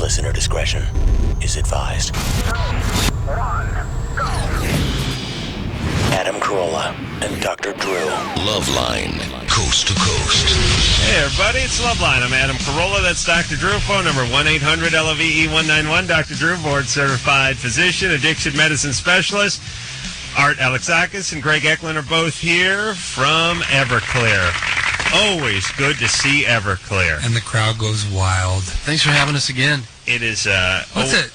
Listener discretion is advised. Adam Carolla and Dr. Drew. LoveLine, coast to coast. Hey, everybody, it's LoveLine. I'm Adam Carolla. That's Dr. Drew. Phone number 1-800-LOVE-191. Dr. Drew, board-certified physician, addiction medicine specialist. Art Alexakis and Greg Eklund are both here from Everclear. Always good to see Everclear. And the crowd goes wild. Thanks for having us again. It is like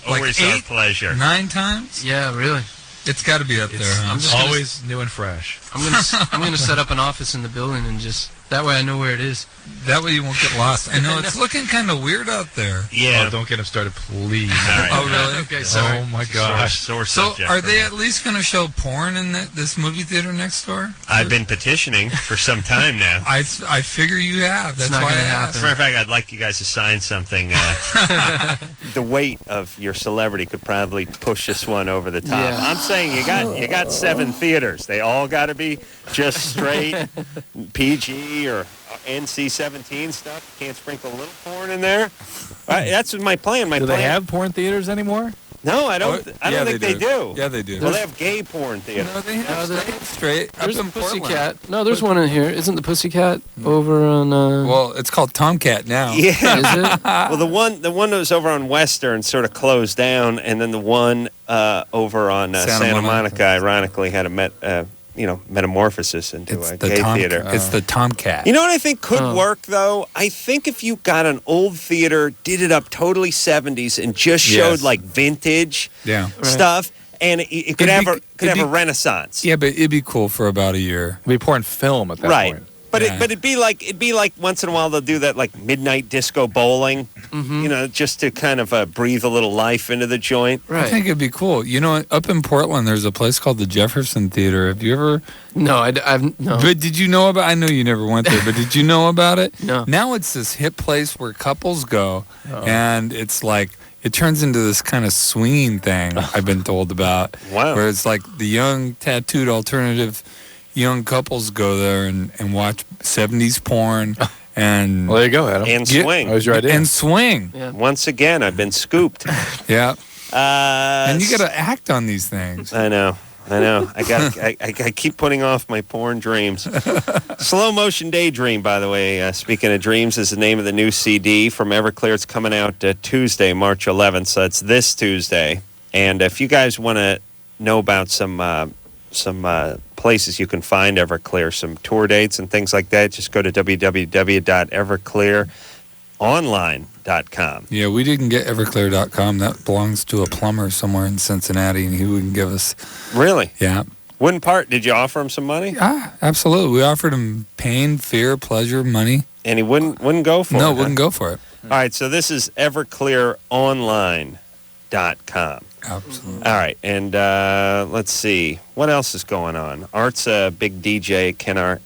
always our 8, pleasure. 9 times? Yeah, really. It's got to be up there, huh? I'm just always new and fresh. I'm gonna set up an office in the building and just that way I know where it is. That way you won't get lost. I know it's looking kind of weird out there. Yeah. Oh, don't get him started, please. All right. Oh, really? Okay, sorry. Oh my gosh. Sore So, subject are for they me. at least going to show porn in this movie theater next door? I've been petitioning for some time now. I figure you have. That's not why I gonna asked. As a matter of fact, I'd like you guys to sign something. The weight of your celebrity could probably push this one over the top. Yeah. I'm saying you got 7 theaters. They all got to be just straight PG or NC-17 stuff. You can't sprinkle a little porn in there. That's my plan. Do they have porn theaters anymore? No, I don't. I don't think they do. Yeah, they do. Well, they have gay porn theaters. No, they have straight. There's up the in Portland. Pussycat. No, there's one in here. Isn't the Pussycat over on? Well, it's called Tomcat now. Yeah. Is it? Well, the one that was over on Western sort of closed down, and then the one over on Santa Monica, ironically, had a metamorphosis into a gay theater. It's the Tomcat. You know what I think could work, though? I think if you got an old theater, did it up totally 70s, and just showed, like, vintage stuff, and it could have a renaissance. Yeah, but it'd be cool for about a year. It'd be porn film at that point. But it'd be like once in a while they'll do that like midnight disco bowling, just to kind of breathe a little life into the joint. Right. I think it'd be cool. You know, up in Portland, there's a place called the Jefferson Theater. Have you ever? No, I've no. But did you know about? I know you never went there, but did you know about it? No. Now it's this hip place where couples go, and it's like it turns into this kind of swinging thing. I've been told about. Wow. Where it's like the young tattooed alternative. Young couples go there and watch 70s porn and... Well, there you go, Adam. And swing. That was your idea. And swing. Yeah. Once again, I've been scooped. Yeah. And you got to act on these things. I know. I keep putting off my porn dreams. Slow Motion Daydream, by the way, speaking of dreams, is the name of the new CD from Everclear. It's coming out Tuesday, March 11th, so it's this Tuesday. And if you guys want to know about some places you can find Everclear, some tour dates and things like that, just go to www.everclearonline.com. Yeah, we didn't get Everclear.com. That belongs to a plumber somewhere in Cincinnati, and he wouldn't give us... Really? Yeah. Did you offer him some money? Absolutely. We offered him pain, fear, pleasure, money. And he wouldn't go for it? No, wouldn't go for it. All right, so this is everclearonline.com. Absolutely. All right, and let's see. What else is going on? Art's a big DJ, KNRK.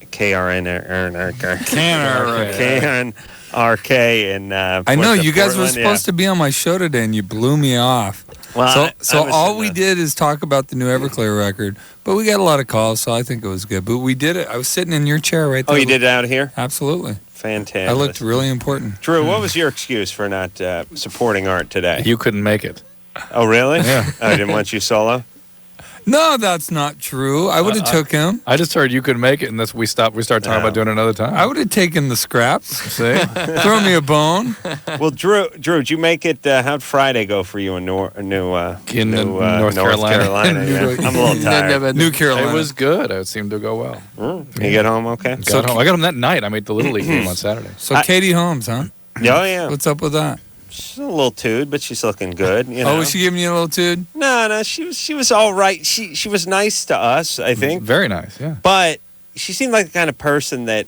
And I know, you guys were supposed to be on my show today, and you blew me off. Well, so all we did is talk about the new Everclear record, but we got a lot of calls, so I think it was good. But we did it. I was sitting in your chair right there. Oh, you did it out here? Absolutely. Fantastic. I looked really important. Drew, what was your excuse for not supporting Art today? You couldn't make it. Oh, really? Yeah. I didn't want you solo? No, that's not true. I would have took him. I just heard you couldn't make it, and we started talking about doing it another time. I would have taken the scraps. See? Throw me a bone. Well, Drew, did you make it? How'd Friday go for you in North Carolina. Yeah. I'm a little tired. New Carolina. It was good. It seemed to go well. You get home okay? I got home that night. I made the Little League game on Saturday. So Katie Holmes, huh? Oh, yeah. What's up with that? She's a little tood, but she's looking good. You know? Oh, was she giving you a little tood? No, she was all right. She was nice to us, I think. Very nice, yeah. But she seemed like the kind of person that,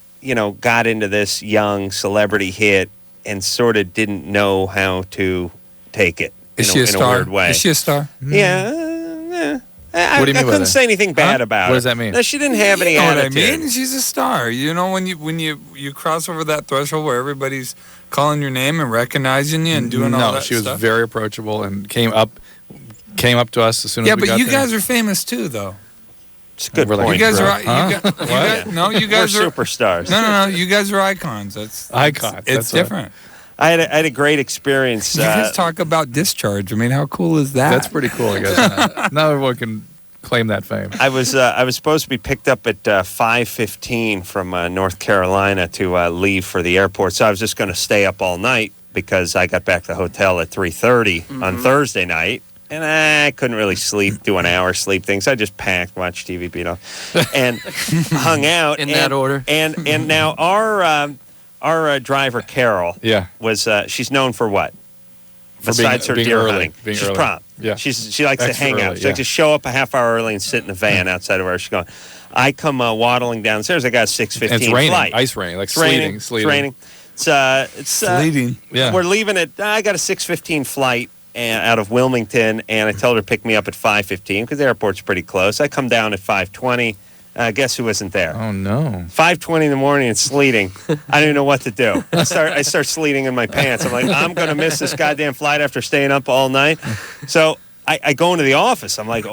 got into this young celebrity hit and sort of didn't know how to take it in a weird way. Is she a star? Yeah. What do you mean by I couldn't that? say anything bad about her. What does that mean? No, she didn't have any You know attitude. what I mean? She's a star. You know, when you cross over that threshold where everybody's calling your name and recognizing you and doing all that No, she was stuff. very approachable and came up to us as soon as we got there. Yeah, but you guys are famous too, though. It's a good We're like, point. You guys bro. are. You guys We're are superstars. No. You guys are icons. That's Icons, It's that's right. different. I had a great experience. You guys talk about discharge. I mean, how cool is that? That's pretty cool, I guess. Now everyone can claim that fame. I was supposed to be picked up at 5:15 from North Carolina to leave for the airport, so I was just going to stay up all night because I got back to the hotel at 3:30 on Thursday night, and I couldn't really sleep, do an hour sleep thing, so I just packed, watched TV, beat off, and hung out. In that order. And now our driver Carol, was she's known for what? Besides her being deer early, hunting, being she's early. prompt. Yeah. She likes to Extra hang out. early, She likes to show up a half hour early and sit in the van outside of where she's going. I come waddling downstairs. I got a 6:15 And it's raining, flight. ice raining, like It's raining. sleeting. It's raining. It's Sleeting. Yeah. We're leaving at. I got a 6:15 flight out of Wilmington, and I told her to pick me up at 5:15 because the airport's pretty close. I come down at 5:20. Guess who wasn't there? Oh, no. 5:20 in the morning and sleeting. I didn't know what to do. I start sleeting in my pants. I'm like, I'm going to miss this goddamn flight after staying up all night. So I go into the office. I'm like,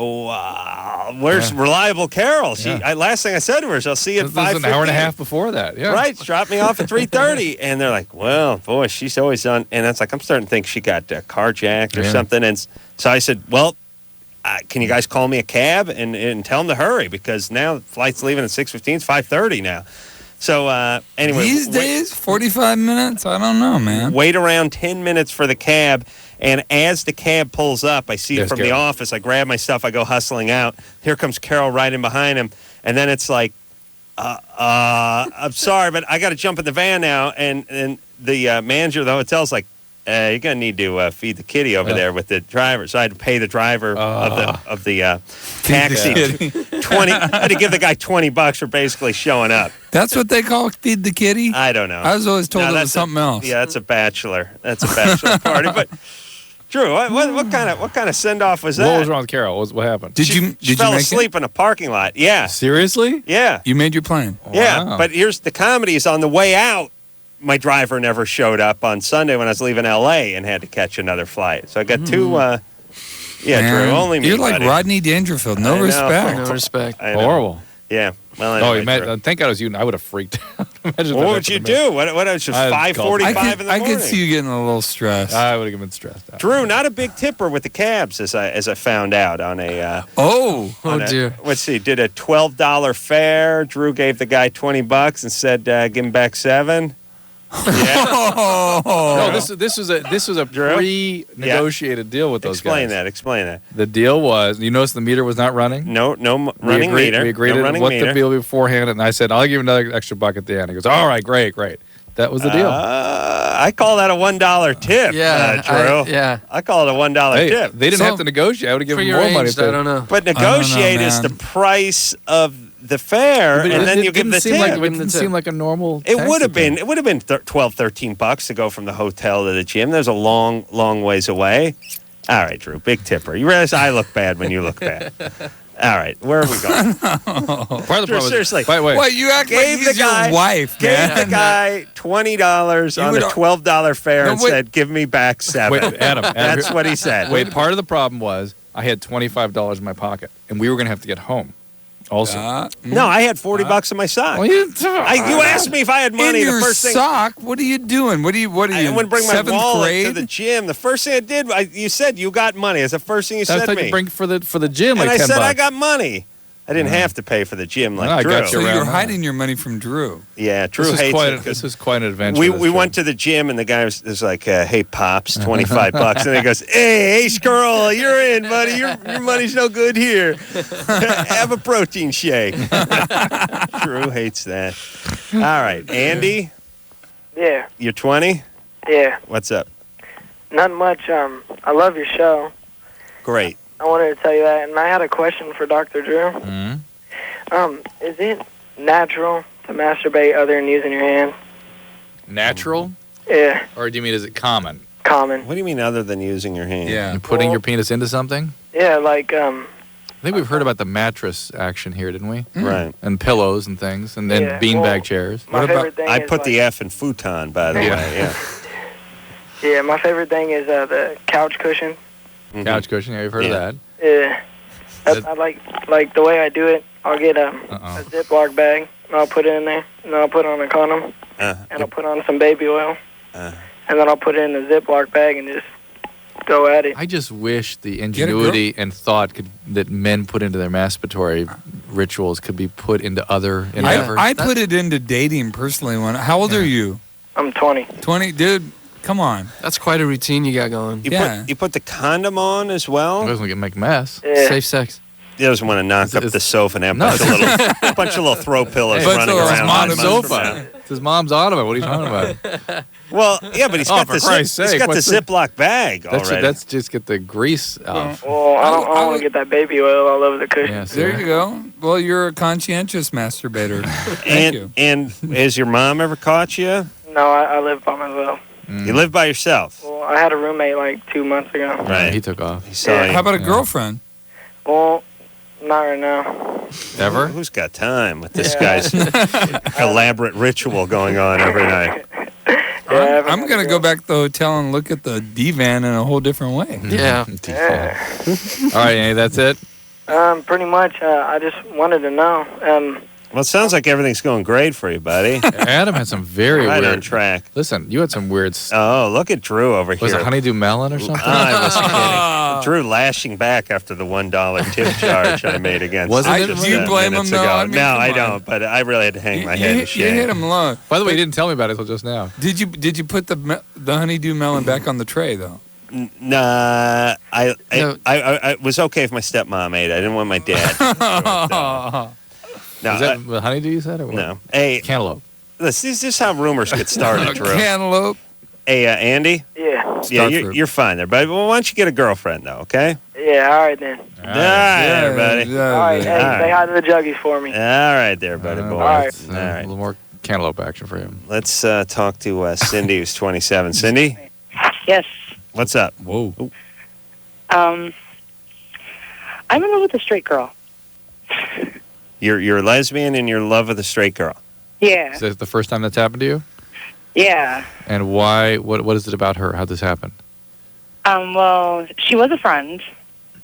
where's reliable Carol? Last thing I said to her is, I'll see you at 5:15. This was an hour and a half before that. Yeah. Right, dropped me off at 3:30. And they're like, well, boy, she's always on. And it's like, I'm starting to think she got carjacked or something. And so I said, well, can you guys call me a cab and tell them to hurry because now the flight's leaving at 6:15. It's 5:30 now. So anyway, These days, 45 minutes? I don't know, man. Wait around 10 minutes for the cab, and as the cab pulls up, I see it from the office. I grab my stuff. I go hustling out. Here comes Carol right in behind him, and then it's like, I'm sorry, but I got to jump in the van now. And the manager of the hotel's like, you're gonna need to feed the kitty over there with the driver. So I had to pay the driver of the taxi 20. I had to give the guy $20 for basically showing up. That's what they call feed the kitty? I don't know. I was always told it was something else. Yeah, that's a bachelor. That's a bachelor party. But Drew, what kind of send off was that? What was wrong with Carol? What happened? She fell asleep in a parking lot. Yeah. Seriously? Yeah. You made your plan. Yeah. Wow. But here's the comedy: is on the way out. My driver never showed up on Sunday when I was leaving L.A. and had to catch another flight. So I got two. Drew, only me. You're like buddy. Rodney Dangerfield. No respect. No respect. I know. Horrible. Yeah. Well, anyway, Drew. Thank God it was you. I would have freaked out. Imagine What that would you happened to me. do? What else? Just I'd call- 5:45 in the morning. I could see you getting a little stressed. I would have been stressed out. Drew, not a big tipper with the cabs, as I found out on a. Oh dear. Let's see. Did a $12 fare. Drew gave the guy $20 and said, "Give him back $7." Yeah. No, this was a Drew? pre-negotiated deal with those Explain guys. that. The deal was, you notice the meter was not running? No running meter. We agreed no on running what meter. the bill beforehand, and I said, I'll give you another extra buck at the end. He goes, all right, great. That was the deal. I call that a $1 tip. Yeah, Drew. I call it a $1 Hey, tip. they didn't have to negotiate. I would have For given your more money. age, I don't know. But negotiate is man. the price of the fare, and then you give the tip. It didn't seem like a normal. It would have been $12, $13 to go from the hotel to the gym. There's a long ways away. All right, Drew, big tipper. You realize I look bad when you look bad. All right, where are we going? Drew, seriously. By the way, What, you act like Gave he's the guy, your wife, gave man. the guy $20 on would- the $12 fare No, and wait. said, "Give me back $7." wait, Adam. That's what he said. Wait, part of the problem was I had $25 in my pocket, and we were going to have to get home. Also, No, I had $40 in my sock. well, You asked me if I had money. In The your first thing sock? What are you doing? What are you? I wouldn't bring my 7th wallet grade? to the gym. The first thing I did, you said you got money. That's the first thing you I said to thought me. you bring for the gym And like I $10. said I got money. I didn't have to pay for the gym like No, I Drew. got So you you're around hiding your money from Drew. Yeah, Drew This is hates quite. it. This is quite an adventure. We went to the gym and the guy was like, "Hey, pops, $25," and he goes, "Hey, Carolla, you're in, buddy. Your money's no good here. Have a protein shake." Drew hates that. All right, Andy, Yeah, you're 20. yeah. What's up? Not much. I love your show. Great. I wanted to tell you that, and I had a question for Dr. Drew. Mhm. Is it natural to masturbate other than using your hand? Natural, Yeah, or do you mean is it common? common. What do you mean other than using your hand? Yeah. You're putting Well- your penis into something? Yeah, like I think we've heard about the mattress action here, didn't we? Right. And pillows and things, and then Yeah, beanbag well- chairs. my What about- favorite thing. I is put the like, F in futon, by the Yeah. way. Yeah. Yeah, my favorite thing is the couch cushion. Mhm. Couch cushion, yeah, you've heard Yeah. of that. Yeah, That- I like the way I do it. I'll get a Uh-oh. Ziploc bag, and I'll put it in there, and then I'll put on a condom, and I'll put on some baby oil, and and then I'll put it in a Ziploc bag and just go at it. I just wish the ingenuity and thought that men put into their masturbatory rituals could be put into other endeavors. I put it into dating personally. How old are you? I'm 20. 20? Dude, come on. That's quite a routine you got going. You put the condom on as well? It doesn't make a mess. Yeah. Safe sex. He doesn't want to knock up the sofa and have a bunch of little throw pillows running around. It's his mom's sofa. It's his mom's ottoman. What are you talking about? Well, yeah, but he's got the Ziploc bag already. Let's just get the grease off. Well, I don't want to get that baby oil all over the cushion. Yes, There you go. Well, you're a conscientious masturbator. Thank you. And has your mom ever caught you? No, I live by myself. You live by yourself? Well, I had a roommate like 2 months ago. Right. He took off. He saw you. How about a girlfriend? Well, not right now. Ever? Who's got time with this guy's elaborate ritual going on every night? I'm going to go back to the hotel and look at the divan in a whole different way. Yeah. All right, Andy, that's it? Pretty much. I just wanted to know. Well, it sounds like everything's going great for you, buddy. Adam had some very right weird... on track. Listen, you had some weird... Oh, look at Drew over here. Was it honeydew melon or something? I was kidding. Drew lashing back after the $1 tip charge I made against him. Do you blame him, though? I mean, no, I don't, but I really had to hang my head in shame. You hit him low. By the way, you didn't tell me about it until just now. Did you put the honeydew melon back on the tray, though? Nah, I was okay if my stepmom ate it. I didn't want my dad. No, is that the honeydew you said? Or what? No. Hey, cantaloupe. This is how rumors get started, Drew. Cantaloupe. Hey, Andy? Yeah. Yeah, you're fine there, buddy. Well, why don't you get a girlfriend, though, okay? Yeah, all right then. All right, buddy. All right, hey, say hi to the juggies for me. All right there, buddy boy. All right. All right. A little more cantaloupe action for you. Let's talk to Cindy, who's 27. Cindy? Yes. What's up? Whoa. I'm in love with a straight girl. You're a lesbian and you're in love with a straight girl. Yeah. Is that the first time that's happened to you? Yeah. And why? What is it about her? How'd this happen? Well, she was a friend.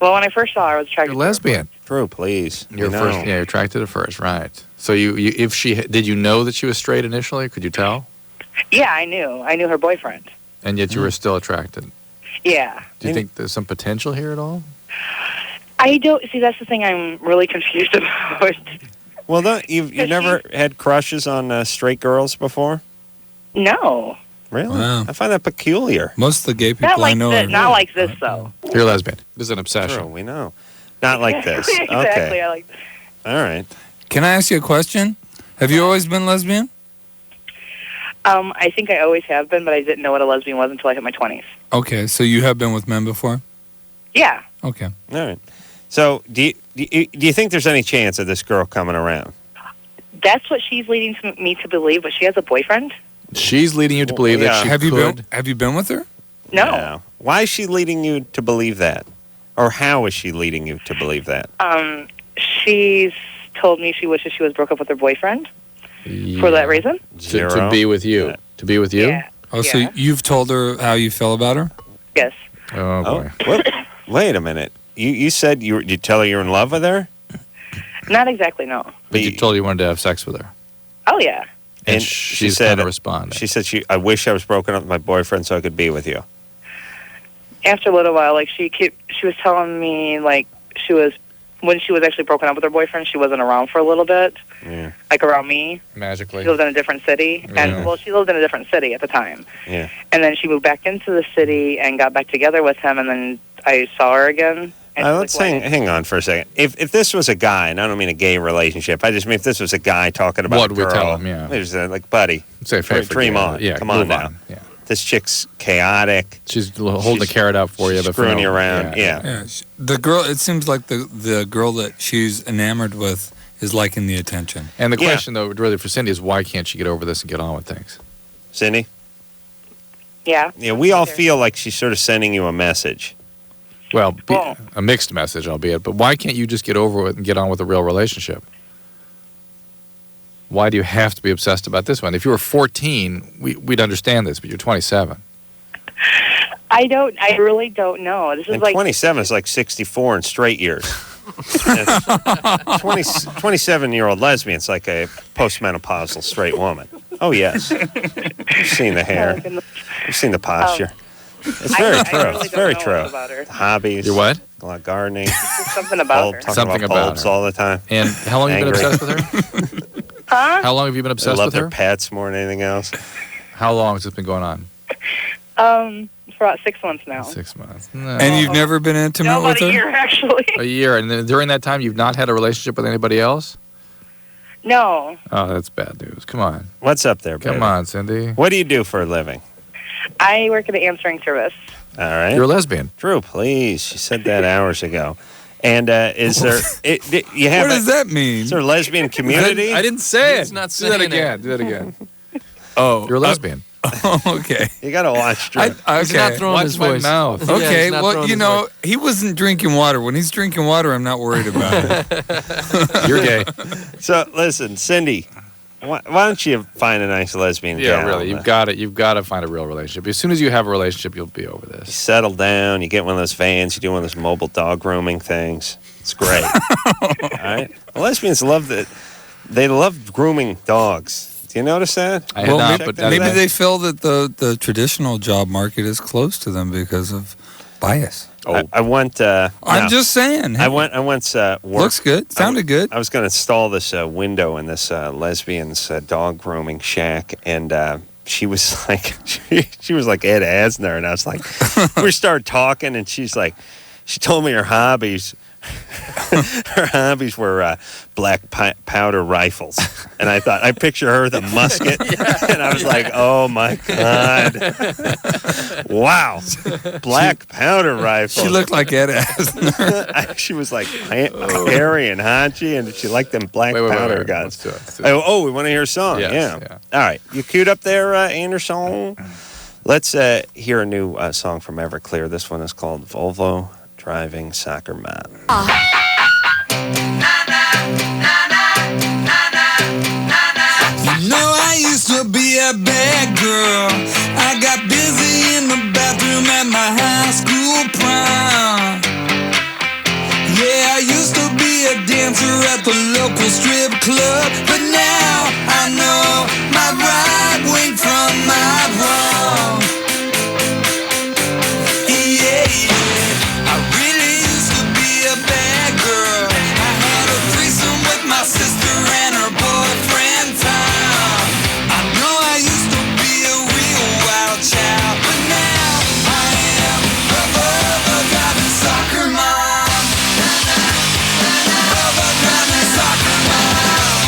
Well, when I first saw her, I was attracted You're lesbian. Drew, please. You're first. Yeah, you're attracted to first, right? So did you know that she was straight initially? Could you tell? Yeah, I knew. I knew her boyfriend. And yet you were still attracted. Yeah. Do you think there's some potential here at all? I don't see. That's the thing I'm really confused about. Well, you've never had crushes on straight girls before? No. Really? Wow. I find that peculiar. Most of the gay people Not like I know this. are... Not like this, though. You're a lesbian. This is an obsession. True, we know. Not like this. Exactly. Okay. I like. All right. Can I ask you a question? Have you always been lesbian? I think I always have been, but I didn't know what a lesbian was until I hit my 20s. Okay, so you have been with men before? Yeah. Okay. All right. So, do you think there's any chance of this girl coming around? That's what she's leading me to believe, but she has a boyfriend? She's leading you to believe that she could. Have you been with her? No. Why is she leading you to believe that? Or how is she leading you to believe that? She's told me she wishes she was broke up with her boyfriend for that reason. To be with you. To be with you? Yeah. Oh, so you've told her how you feel about her? Yes. Oh, boy. Wait a minute. You said you tell her you're in love with her? Not exactly, no. But you told her you wanted to have sex with her. Oh, yeah. And she's kind of responding. She said, I wish I was broken up with my boyfriend so I could be with you. After a little while, like, she was telling me, like, when she was actually broken up with her boyfriend, she wasn't around for a little bit. Yeah. Like, around me. Magically. She lived in a different city. Yeah. And, well, she lived in a different city at the time. Yeah. And then she moved back into the city and got back together with him, and then I saw her again. Let's hang on for a second. If this was a guy, and I don't mean a gay relationship, I just mean if this was a guy talking about a girl. What would we tell him, yeah. There's like, buddy, dream on. Yeah, come on now. On. Yeah. This chick's chaotic. She's holding the carrot out for you. She's screwing you around. Yeah. The girl, it seems like the girl that she's enamored with is liking the attention. And the question, though, really for Cindy is why can't she get over this and get on with things? Cindy? Yeah. Yeah, we all feel like she's sort of sending you a message. Well, a mixed message, albeit. But why can't you just get over it and get on with a real relationship? Why do you have to be obsessed about this one? If you were 14, we'd understand this, but you're 27. I really don't know. This is and like 27 is like 64 in straight years. 27-year-old lesbian's like a postmenopausal straight woman. Oh, yes. You've seen the hair. You've You've seen the posture. It's I very really true. don't It's very know true. about her. Hobbies. Your what? A lot of gardening. Just something about her. Talking Something about about bulbs her. all the time. And how long have you been Angry. obsessed with her? Huh? How long have you been They obsessed love with their her? pets more than anything else. How long has this been going on? For about 6 months now. 6 months. No. And you've never been intimate No, with about her? a year actually. A year, and then during that time, you've not had a relationship with anybody else? No, Oh, that's bad news. Come on. What's up there, baby? Come on, Cindy. What do you do for a living? I work at an answering service. All right. You're a lesbian. Drew, please. She said that hours ago. And is there... you have What does that mean? Is there a lesbian community? I didn't say He's it. not Do that saying it. again. Do that again. Oh, You're a lesbian. okay. You got to watch Drew. Okay. He's not throwing Watch his my voice. mouth. Yeah, Okay, he's not well, throwing you his know, voice. he wasn't drinking water. When he's drinking water, I'm not worried about it. You're gay. So, listen, Cindy, why don't you find a nice lesbian Yeah, gal? really. You've got to find a real relationship. As soon as you have a relationship, you'll be over You this. settle down, you get one of those vans, you do one of those mobile dog grooming things. It's great. All right? Well, lesbians love that. They love grooming dogs. Do you notice that? I had not, check but that maybe out. they feel that the traditional job market is closed to them because of bias. I went. I'm just saying. I once worked. Looks good. Sounded good. I was going to install this window in this lesbian's dog grooming shack, and she was like, she was like Ed Asner, and I was like, we started talking, and she told me her hobbies. Her hobbies were black powder rifles, and I picture her with a musket, and I was like, "Oh my god, wow, black powder rifles." She looked like Ed Asner. She was like hairy and haunchy, and she liked them black powder wait. guns. Let's do it. Oh, we want to hear a song. Yes, yeah. All right, you queued up there, Anderson. Let's hear a new song from Everclear. This one is called Volvo Driving Soccer Mom. You know I used to be a bad girl. I got busy in the bathroom at my high school prom. Yeah, I used to be a dancer at the local strip club, but now I know my right wing from my wrong. Yeah, I really used to be a bad girl. I had a threesome with my sister and her boyfriend Tom. I know I used to be a real wild child, but now I am a driving soccer mom. Driving soccer mom.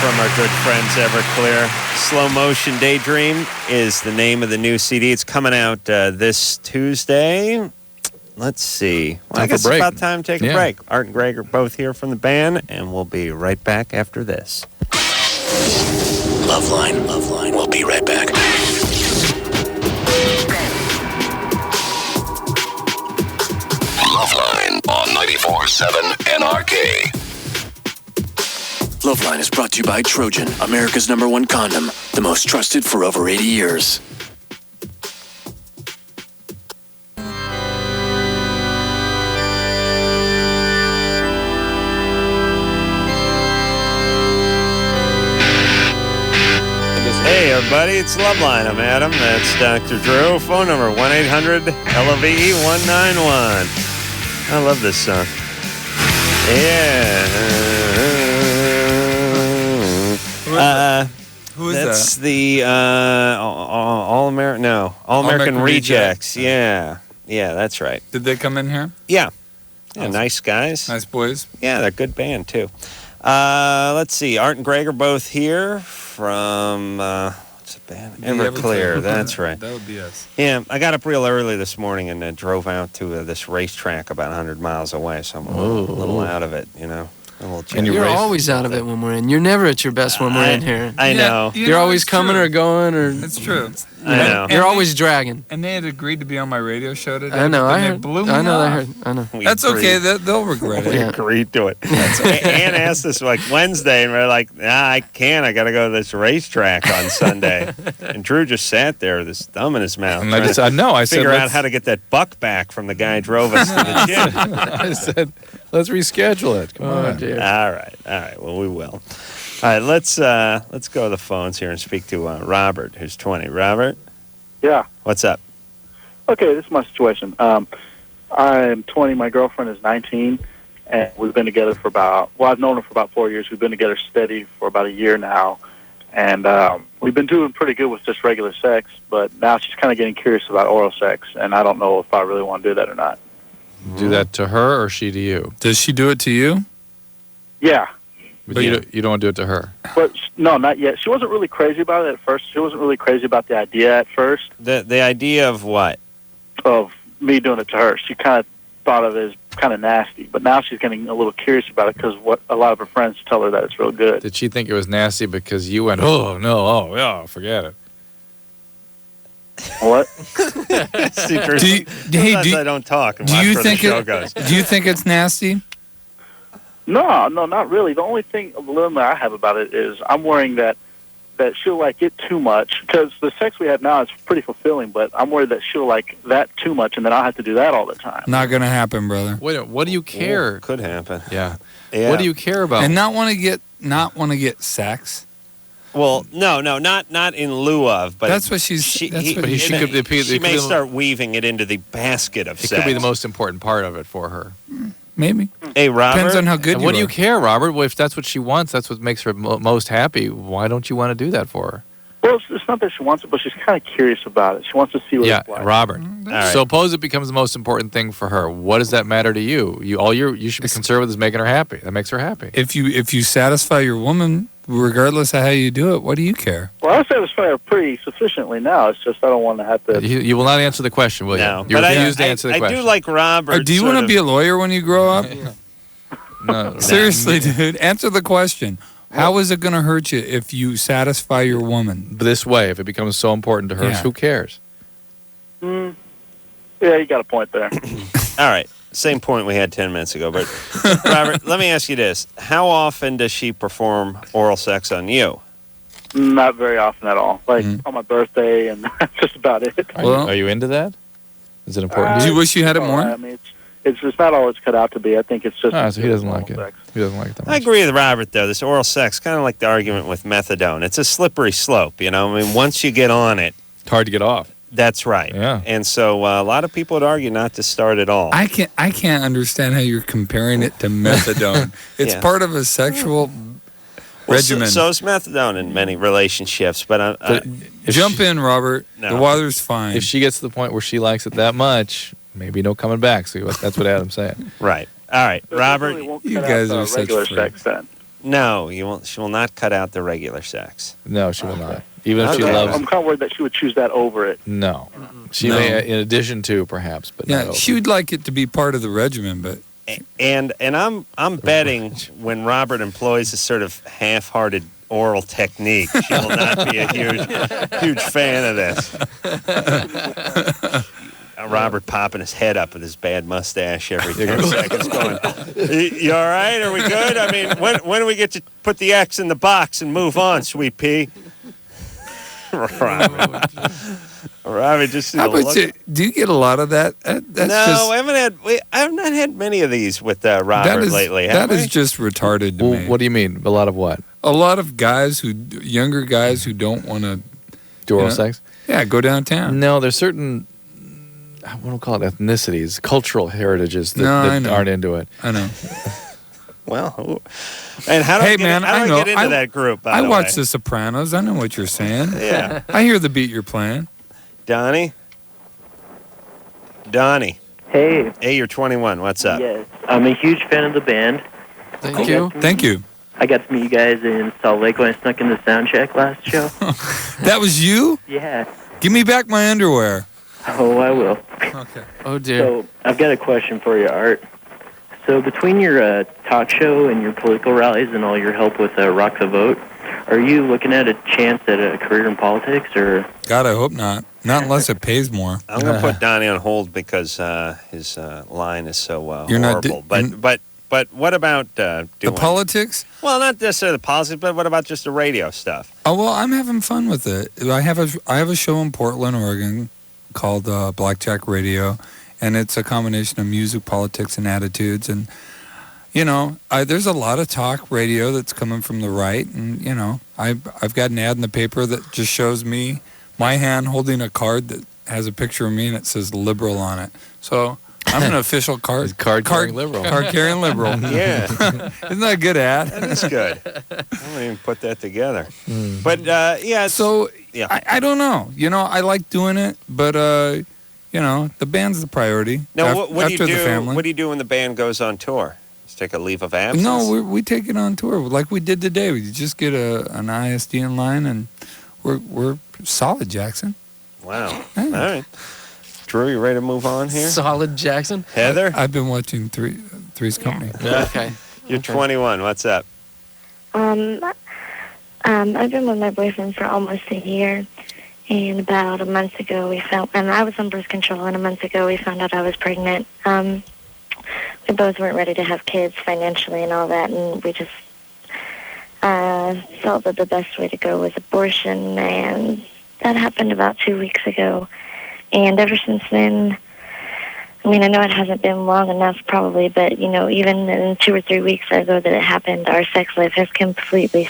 from our good friends Everclear. Slow Motion Daydream is the name of the new CD. It's coming out this Tuesday. Let's see. Well, I guess it's about time to take a break. Art and Greg are both here from the band, and we'll be right back after this. LoveLine. We'll be right back. LoveLine on 94.7 KNRK. LoveLine is brought to you by Trojan, America's #1 condom, the most trusted for over 80 years. Hey, everybody, it's LoveLine. I'm Adam. That's Dr. Drew. Phone number 1-800-LOVE-191. I love this song. Yeah. Who is that's that? the All-American Rejects. Yeah, that's right. Did they come in here? Yeah, nice guys. Nice boys. Yeah, they're a good band, too. Let's see. Art and Greg are both here from, what's the band? Everclear. That's right. That would be us. Yeah, I got up real early this morning and drove out to this racetrack about 100 miles away, so I'm a little out of it, you know. And you're always out of it when we're in. You're never at your best when we're in here. I know. You're always coming or going, or That's true. I know. you're always dragging. And they had agreed to be on my radio show today. I know. and I they heard. blew me I know. I off. heard. I know. We That's agreed. okay. They'll regret it. We agreed to it. Ann asked us like Wednesday, and we're like, I can't. I got to go to this racetrack on Sunday. And Drew just sat there with his thumb in his mouth. And I said, Figure out how to get that buck back from the guy who drove us to the gym. I said, let's reschedule it. Come on. Dear. All right. Well, we will. All right. Let's go to the phones here and speak to Robert, who's 20. Robert, Yeah. what's up? Okay, this is my situation. I'm 20. My girlfriend is 19, and we've been together for I've known her for about 4 years. We've been together steady for about a year now, and we've been doing pretty good with just regular sex, but now she's kind of getting curious about oral sex, and I don't know if I really want to do that or not. Do that to her or she to you? Does she do it to you? Yeah. But you don't want to do it to her. But no, not yet. She wasn't really crazy about it at first. She wasn't really crazy about the idea at first The idea of what? of me doing it to her. She kind of thought of it as kind of nasty, but now she's getting a little curious about it because what a lot of her friends tell her that it's real good. Did she think it was nasty because you went, oh, no, oh, yeah, forget it? What? See, Drew, Do you- sometimes I don't talk. And Do watch you where think the show goes? Do you think it's nasty? No, not really. The only thing, the limit I have about it is I'm worrying that she'll like it too much because the sex we have now is pretty fulfilling, but I'm worried that she'll like that too much and then I'll have to do that all the time. Not gonna happen, brother. Wait, what do you care? Could happen. Yeah. Yeah. What do you care about? And not want to get sex. Well, no, not in lieu of, but That's what she's. she She may start weaving it into the basket of It sex. could be the most important part of it for her. Maybe. Hey, Robert. Depends on how good And you what do are. you care, Robert? Well, if that's what she wants, that's what makes her most happy. Why don't you want to do that for her? Well, it's not that she wants it, but she's kind of curious about it. She wants to see what Yeah, it's like. Robert. All right. Suppose it becomes the most important thing for her. What does that matter to you? You should be concerned with is making her happy. That makes her happy. If you satisfy your woman, regardless of how you do it, what do you care? Well, I satisfy her pretty sufficiently now. It's just I don't want to have to. You will not answer the question, will you? No, You but refuse to answer the I question. do like Robert. Or do you want to be a lawyer when you grow up? No. Seriously, dude, answer the question. How is it going to hurt you if you satisfy your woman? This way, if it becomes so important to her, Yeah. who cares? Yeah, you got a point there. All right. Same point we had 10 minutes ago. But, Robert, let me ask you this. How often does she perform oral sex on you? Not very often at all. Like on my birthday, and that's just about it. Well- Are you into that? Is it important? Do you wish you had it more? I mean, it's not all it's cut out to be. I think it's just. So he doesn't like it. sex. He doesn't like it that much. I agree with Robert, though. This oral sex, kind of like the argument with methadone. It's a slippery slope, you know? I mean, once you get on it, It's hard to get off. that's right. Yeah. And so a lot of people would argue not to start at all. I can't understand how you're comparing it to methadone. It's Yeah. part of a sexual Well, regimen. So is methadone in many relationships, but Jump in, Robert. No. The water's fine. If she gets to the point where she likes it that much, maybe no coming back. See, that's what Adam's saying. right. All right, But it Robert. really won't you cut guys out, are such regular freaks. sex then. No, you won't. She will not cut out the regular sex. No, she will not. Even if she Okay. loves. I'm kind of worried that she would choose that over it. No, she No. may, in addition to perhaps, but Yeah, no. she would like it to be part of the regimen, but And I'm betting when Robert employs a sort of half-hearted oral technique, she will not be a huge fan of this. Robert popping his head up with his bad mustache every 10 seconds going, you all right? Are we good? I mean, when do we get to put the X in the box and move on, sweet pea? Robert just how about you? Do you get a lot of that? That's no, I have not had many of these with Robert lately. That is just retarded to Well, me. what do you mean? A lot of what? A lot of younger guys who don't want to Do oral know? sex? Yeah, go downtown. No, there's certain, what do we call it, ethnicities, cultural heritages that I know. aren't into it. I know. Well, and how do I get into that group? By I the watch way? The Sopranos. I know what you're saying. Yeah, I hear the beat you're playing. Donnie. Hey. Hey, you're 21. What's up? Yes, I'm a huge fan of the band. Thank you. Thank you. I got to meet you guys in Salt Lake when I snuck in the sound check last show. That was you? Yeah. Give me back my underwear. Oh, I will. Okay. Oh, dear. So, I've got a question for you, Art. So, between your talk show and your political rallies and all your help with Rock the Vote, are you looking at a chance at a career in politics, or? God, I hope not. Not unless it pays more. I'm going to put Donnie on hold because his line is so You're not horrible. But what about doing the politics? Well, not necessarily the politics, but what about just the radio stuff? Oh well, I'm having fun with it. I have a show in Portland, Oregon, called Blackjack Radio, and it's a combination of music, politics, and attitudes. And there's a lot of talk radio that's coming from the right, and I've got an ad in the paper that just shows me my hand holding a card that has a picture of me and it says liberal on it. So I'm an official Card-carrying liberal. Card-carrying liberal. Yeah. Isn't that a good ad? That is good. I don't even put that together. But, yeah. So, yeah. I don't know. I like doing it, but, the band's the priority. Now, what do you after do? the family. What do you do when the band goes on tour? Just take a leave of absence? No, we take it on tour like we did today. We just get an ISD in line, and we're solid, Jackson. Wow. Yeah. All right. Drew, you ready to move on here? Solid Jackson. Heather? I've been watching Three's Company. Okay. You're 21. What's up? I've been with my boyfriend for almost a year, and about a month ago and I was on birth control, and a month ago we found out I was pregnant. We both weren't ready to have kids financially and all that, and we just felt that the best way to go was abortion, and that happened about 2 weeks ago. And ever since then, I mean, I know it hasn't been long enough probably, but, even in 2 or 3 weeks ago that it happened, our sex life has completely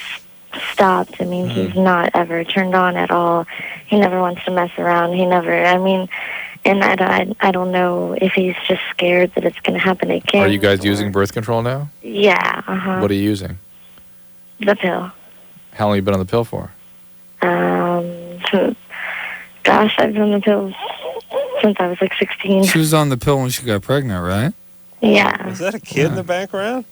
stopped. I mean, he's not ever turned on at all. He never wants to mess around. And I don't know if he's just scared that it's going to happen again. Are you guys using birth control now? Yeah, uh-huh. What are you using? The pill. How long have you been on the pill for? Gosh, I've been on the pill since I was like 16. She was on the pill when she got pregnant, right? Yeah. Is that a kid in the background?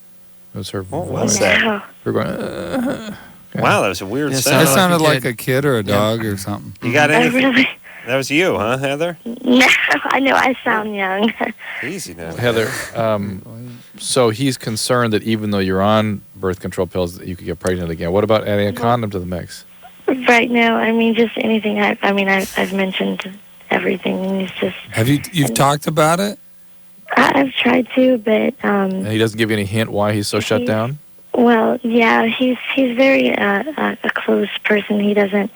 It was her What voice. was that? No. We're going, Wow, that was a weird That sound. sounded like a kid or a dog or something. You got I anything? really... That was you, huh, Heather? No, I know I sound young. Easy now. Heather, so he's concerned that even though you're on birth control pills, that you could get pregnant again. What about adding a condom to the mix? Right now, I mean, just anything. I've mentioned everything, and it's just... You've talked about it? I've tried to, but... And he doesn't give you any hint why he's so shut down? Well, yeah, he's very a closed person. He's bipolar,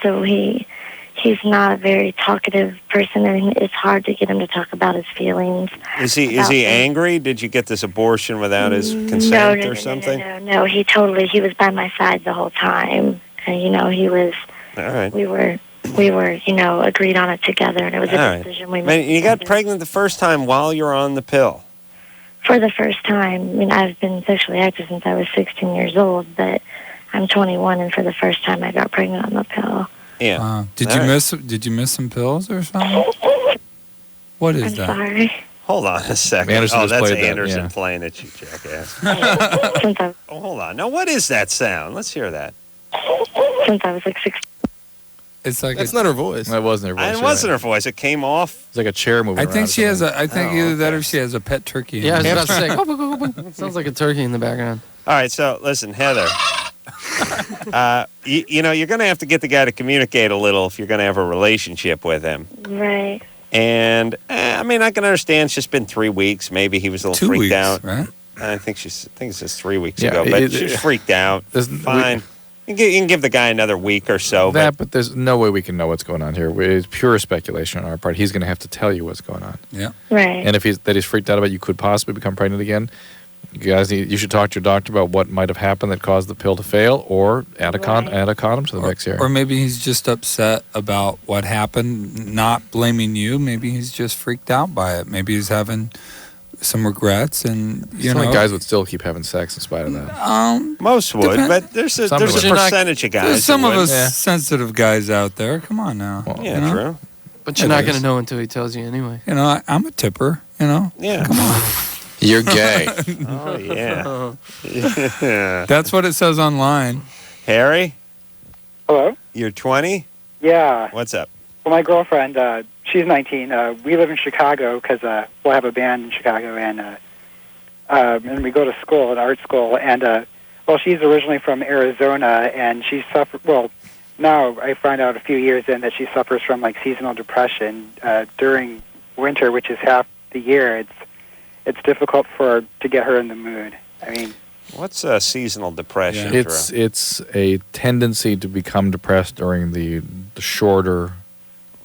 so he's not a very talkative person, and it's hard to get him to talk about his feelings. Is he angry? Did you get this abortion without his consent or something? No, he was by my side the whole time. And, he was... All right. We were, agreed on it together, and it was a decision we made. Man, you got pregnant the first time while you're on the pill. For the first time. I mean, I've been sexually active since I was 16 years old, but I'm 21, and for the first time I got pregnant on the pill. Yeah. Did you miss some pills or something? What is I'm that? sorry. Hold on a second. Anderson just that's played that, Anderson yeah. playing it, you jackass. Since I, Oh, hold on. Now, what is that sound? Let's hear that. since I was like 16. It's like That's not her voice. That wasn't her voice. And it you're wasn't right. her voice. It came off. It's like a chair moving I around think or she has something. I think either that or she has a pet turkey. Yeah, I was in about to there. say. It sounds like a turkey in the background. All right, so listen, Heather. You know, you're going to have to get the guy to communicate a little if you're going to have a relationship with him. Right. And, I mean, I can understand it's just been 3 weeks. Maybe he was a little 2 freaked weeks, out. right? I think it's just 3 weeks Yeah, ago. But it- she's freaked out. There's- Fine. You can give the guy another week or so. But there's no way we can know what's going on here. It's pure speculation on our part. He's going to have to tell you what's going on. Yeah. Right. And if he's freaked out about you could possibly become pregnant again, you should talk to your doctor about what might have happened that caused the pill to fail, or add a condom to the mix here. Or maybe he's just upset about what happened, not blaming you. Maybe he's just freaked out by it. Maybe he's having some regrets, and you Some know, guys would still keep having sex in spite of that. Most would, Depend- but there's a Some would. percentage of guys. There's some that of would. us Yeah. sensitive guys out there. Come on now. Well, Yeah, you know? true. But you're It not is. going to know until he tells you anyway. You know, I'm a tipper. You know, Yeah. You're gay. Oh, yeah. Yeah. that's what it says online. Harry, Hello? you're 20? Yeah. What's up? Well, my girlfriend, she's 19. We live in Chicago because we'll have a band in Chicago, and we go to school, an art school. And, well, she's originally from Arizona, and she suffered, well, now I find out a few years in that she suffers from, like, seasonal depression during winter, which is half the year. It's difficult for her to get her in the mood. I mean, What's seasonal depression? It's a tendency to become depressed during the shorter,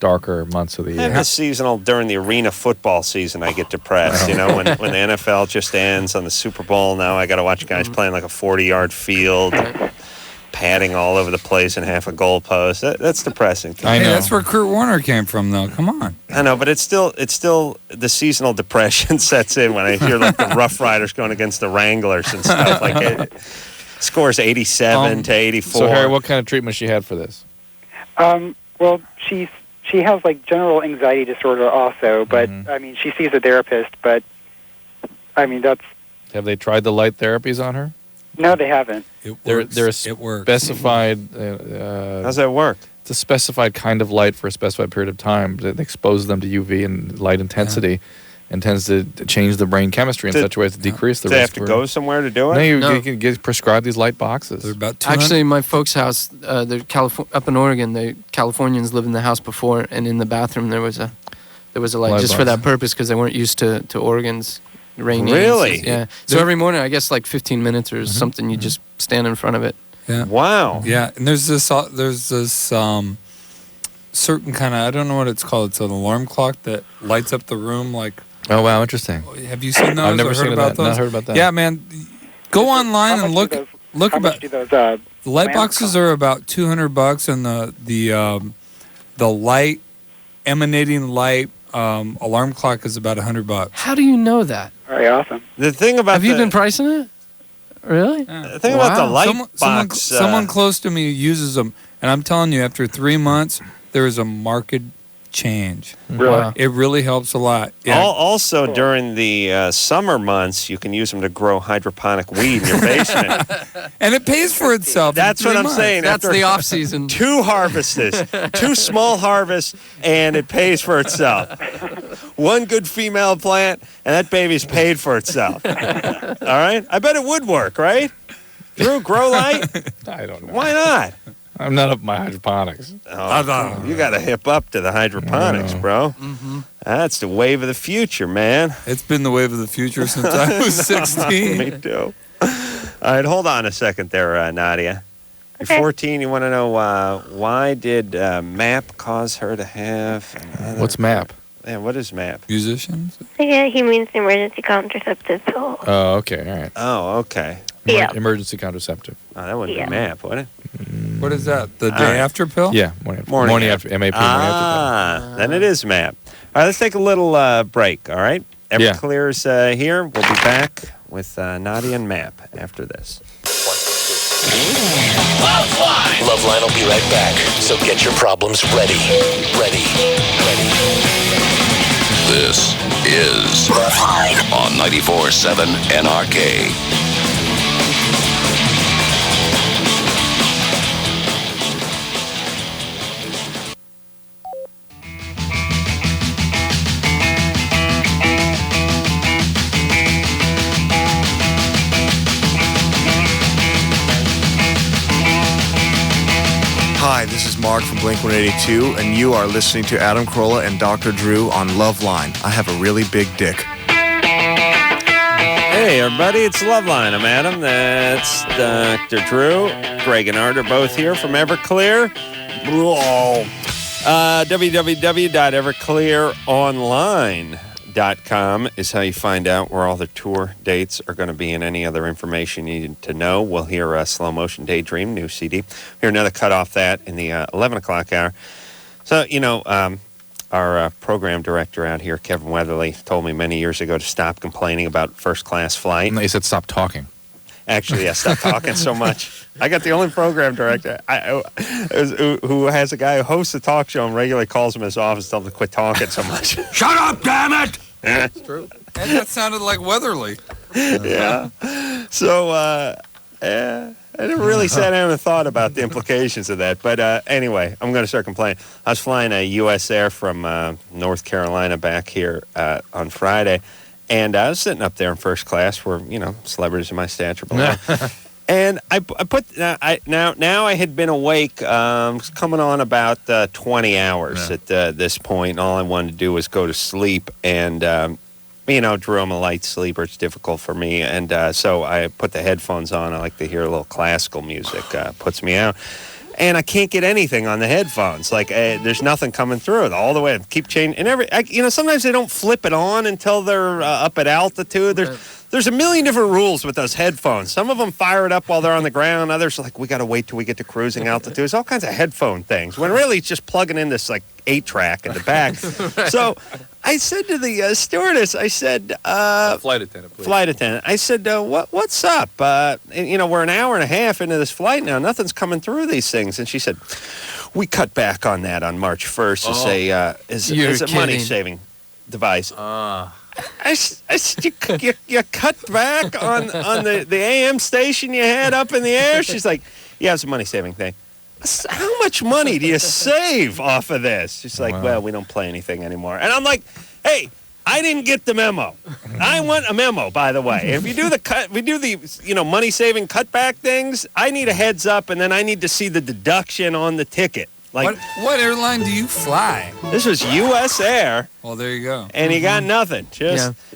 darker months of the I'm year. a seasonal during the arena football season. I get depressed. You know, when the NFL just ends on the Super Bowl. Now I got to watch guys playing like a 40-yard field, padding all over the place and half a goalpost. That's depressing. I Hey, know. that's where Kurt Warner came from, though. Come on. I know, but it's still the seasonal depression sets in when I hear like the Rough Riders going against the Wranglers and stuff. Like it scores 87 to 84. So, Harry, what kind of treatment she had for this? well, she has, like, general anxiety disorder also, but, I mean, she sees a therapist, but, I mean, that's... Have they tried the light therapies on her? No, they haven't. It There are it works. specified. How's that work? It's a specified kind of light for a specified period of time that exposes them to UV and light intensity, and tends to change the brain chemistry in such a way as to decrease the Do they risk. have to go somewhere to do it? No, you No. can get prescribed these light boxes. They're about 200. Actually, my folks' house, up in Oregon, the Californians lived in the house before, and in the bathroom there was a light Light just for box. that purpose because they weren't used to Oregon's rain. Really? Yeah. So every morning, I guess like 15 minutes or something, you just stand in front of it. Yeah. Wow. Yeah, and there's this certain kind of, I don't know what it's called. It's an alarm clock that lights up the room. Like, Oh wow, interesting. have you seen those? I've never or seen heard that. about those? Not heard about that. Yeah, man. Go online and look How about. much do those The light lamps boxes cost? are about $200, and the light emanating light alarm clock is about $100. How do you know that? All right, awesome. The thing about Have you been pricing it? Really? the thing about the light box. Someone close to me uses them, and I'm telling you, after 3 months, there is a marked change. Really? Wow. It really helps a lot. Yeah. Also, during the summer months, you can use them to grow hydroponic weed in your basement. And it pays for itself. in That's 3 what I'm months. saying. That's After the off season. 2 harvests, 2 small harvests, and it pays for itself. 1 good female plant, and that baby's paid for itself. All right? I bet it would work, right? Drew, grow light? I don't know. Why not? I'm not up my hydroponics. Oh, you got to hip up to the hydroponics, bro. That's the wave of the future, man. It's been the wave of the future since I was 16. Me too. All right, hold on a second there, Nadia. You're Okay. 14. You want to know why did MAP cause her to have another... What's MAP? Yeah, what is MAP? Musicians? Yeah, he means emergency contraceptive pill. Oh, okay, all right. Oh, okay. Yeah. Emergency contraceptive. Oh, that wouldn't Yeah. be MAP, would it? What is that? The day right. after pill? Yeah, morning after. MAP, morning Ah, then it is MAP. All right, let's take a little break, all right? Yeah. Everclear's here. We'll be back with Nadia and MAP after this. LoveLine will be right back. So get your problems ready. Ready. This is LoveLine on 94.7 NRK. Hi, this is Mark from Blink-182, and you are listening to Adam Carolla and Dr. Drew on LoveLine. I have a really big dick. Hey, everybody, it's LoveLine. I'm Adam. That's Dr. Drew. Greg and Art are both here from Everclear. www.everclearonline.com is how you find out where all the tour dates are going to be and any other information you need to know. We'll hear Slow Motion Daydream, new CD. Hear another cut off that in the 11 o'clock hour. So, our program director out here, Kevin Weatherly, told me many years ago to stop complaining about first-class flight. No, he said stop talking. Actually, yeah, stop talking so much. I got the only program director who has a guy who hosts a talk show and regularly calls him in his office, tells him to quit talking so much. Shut up, damn it! That's true. And that sounded like Weatherly. Yeah. So, I never really sat down and thought about the implications of that. But anyway, I'm going to start complaining. I was flying a U.S. Air from North Carolina back here on Friday. And I was sitting up there in first class where, celebrities of my stature belong. And I had been awake coming on about 20 hours at this point. All I wanted to do was go to sleep. And, Drew, I'm a light sleeper. It's difficult for me. And so I put the headphones on. I like to hear a little classical music. Puts me out. And I can't get anything on the headphones. Like, there's nothing coming through it all the way. I keep changing. And sometimes they don't flip it on until they're up at altitude. There's a million different rules with those headphones. Some of them fire it up while they're on the ground. Others are like, we got to wait till we get to cruising altitude. There's all kinds of headphone things. When really it's just plugging in this, 8-track in the back. Right. So I said to the stewardess, I said... flight attendant, please. Flight attendant. I said, what's up? We're an hour and a half into this flight now. Nothing's coming through these things. And she said, we cut back on that on March 1st as a money-saving device. I said, you cut back on the AM station you had up in the air? She's like, yeah, it's a money-saving thing. How much money do you save off of this? She's like, well, we don't play anything anymore. And I'm like, hey, I didn't get the memo. I want a memo, by the way. If you do the money-saving cutback things, I need a heads up, and then I need to see the deduction on the ticket. Like, what airline do you fly? This was U.S. Air. Well, there you go. And he got nothing.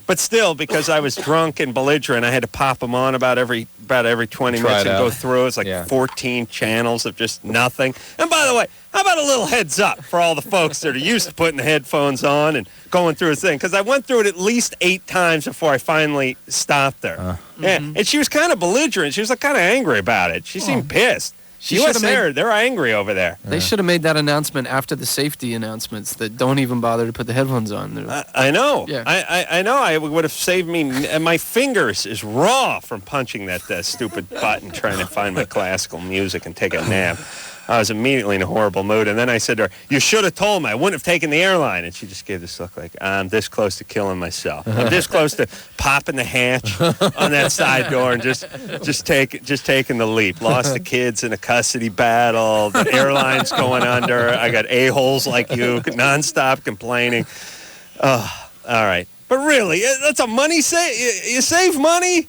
But still, because I was drunk and belligerent, I had to pop them on about every 20 minutes and go through. It's 14 channels of just nothing. And by the way, how about a little heads up for all the folks that are used to putting the headphones on and going through a thing? Because I went through it at least 8 times before I finally stopped her. And she was kind of belligerent. She was kind of angry about it. She seemed pissed. U.S. Air, they're angry over there. They should have made that announcement after the safety announcements that don't even bother to put the headphones on. I know. Yeah. I know. I would have saved me. And my fingers is raw from punching that stupid button trying to find my classical music and take a nap. I was immediately in a horrible mood. And then I said to her, you should have told me. I wouldn't have taken the airline. And she just gave this look like, I'm this close to killing myself. I'm this close to popping the hatch on that side door and just taking the leap. Lost the kids in a custody battle. The airline's going under. I got a-holes like you, nonstop complaining. Oh, all right. But really, that's a money save. You save money?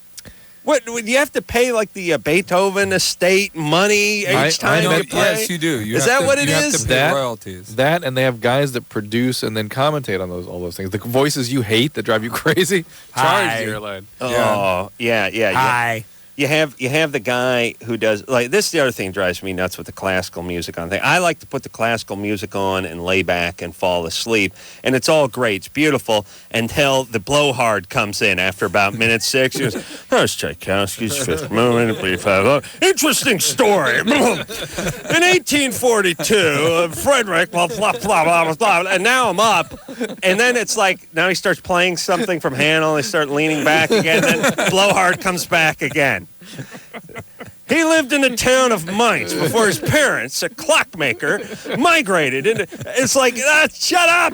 What, would you have to pay the Beethoven estate money each time you play? Yes, you do. Is that what it is? You have to pay royalties. That, and they have guys that produce and then commentate on all those things. The voices you hate that drive you crazy, charge the airline. Oh, yeah. Hi. You have the guy who does this. Is the other thing that drives me nuts with the classical music on thing. I like to put the classical music on and lay back and fall asleep, and it's all great. It's beautiful until the blowhard comes in after about minute 6. He goes, "That's Tchaikovsky's Fifth Movement." Interesting story. In 1842, Frederick, blah blah blah blah blah, and now I'm up, and then it's now he starts playing something from Handel. They start leaning back again, and then blowhard comes back again. He lived in the town of Mainz before his parents, a clockmaker, migrated into... It's shut up!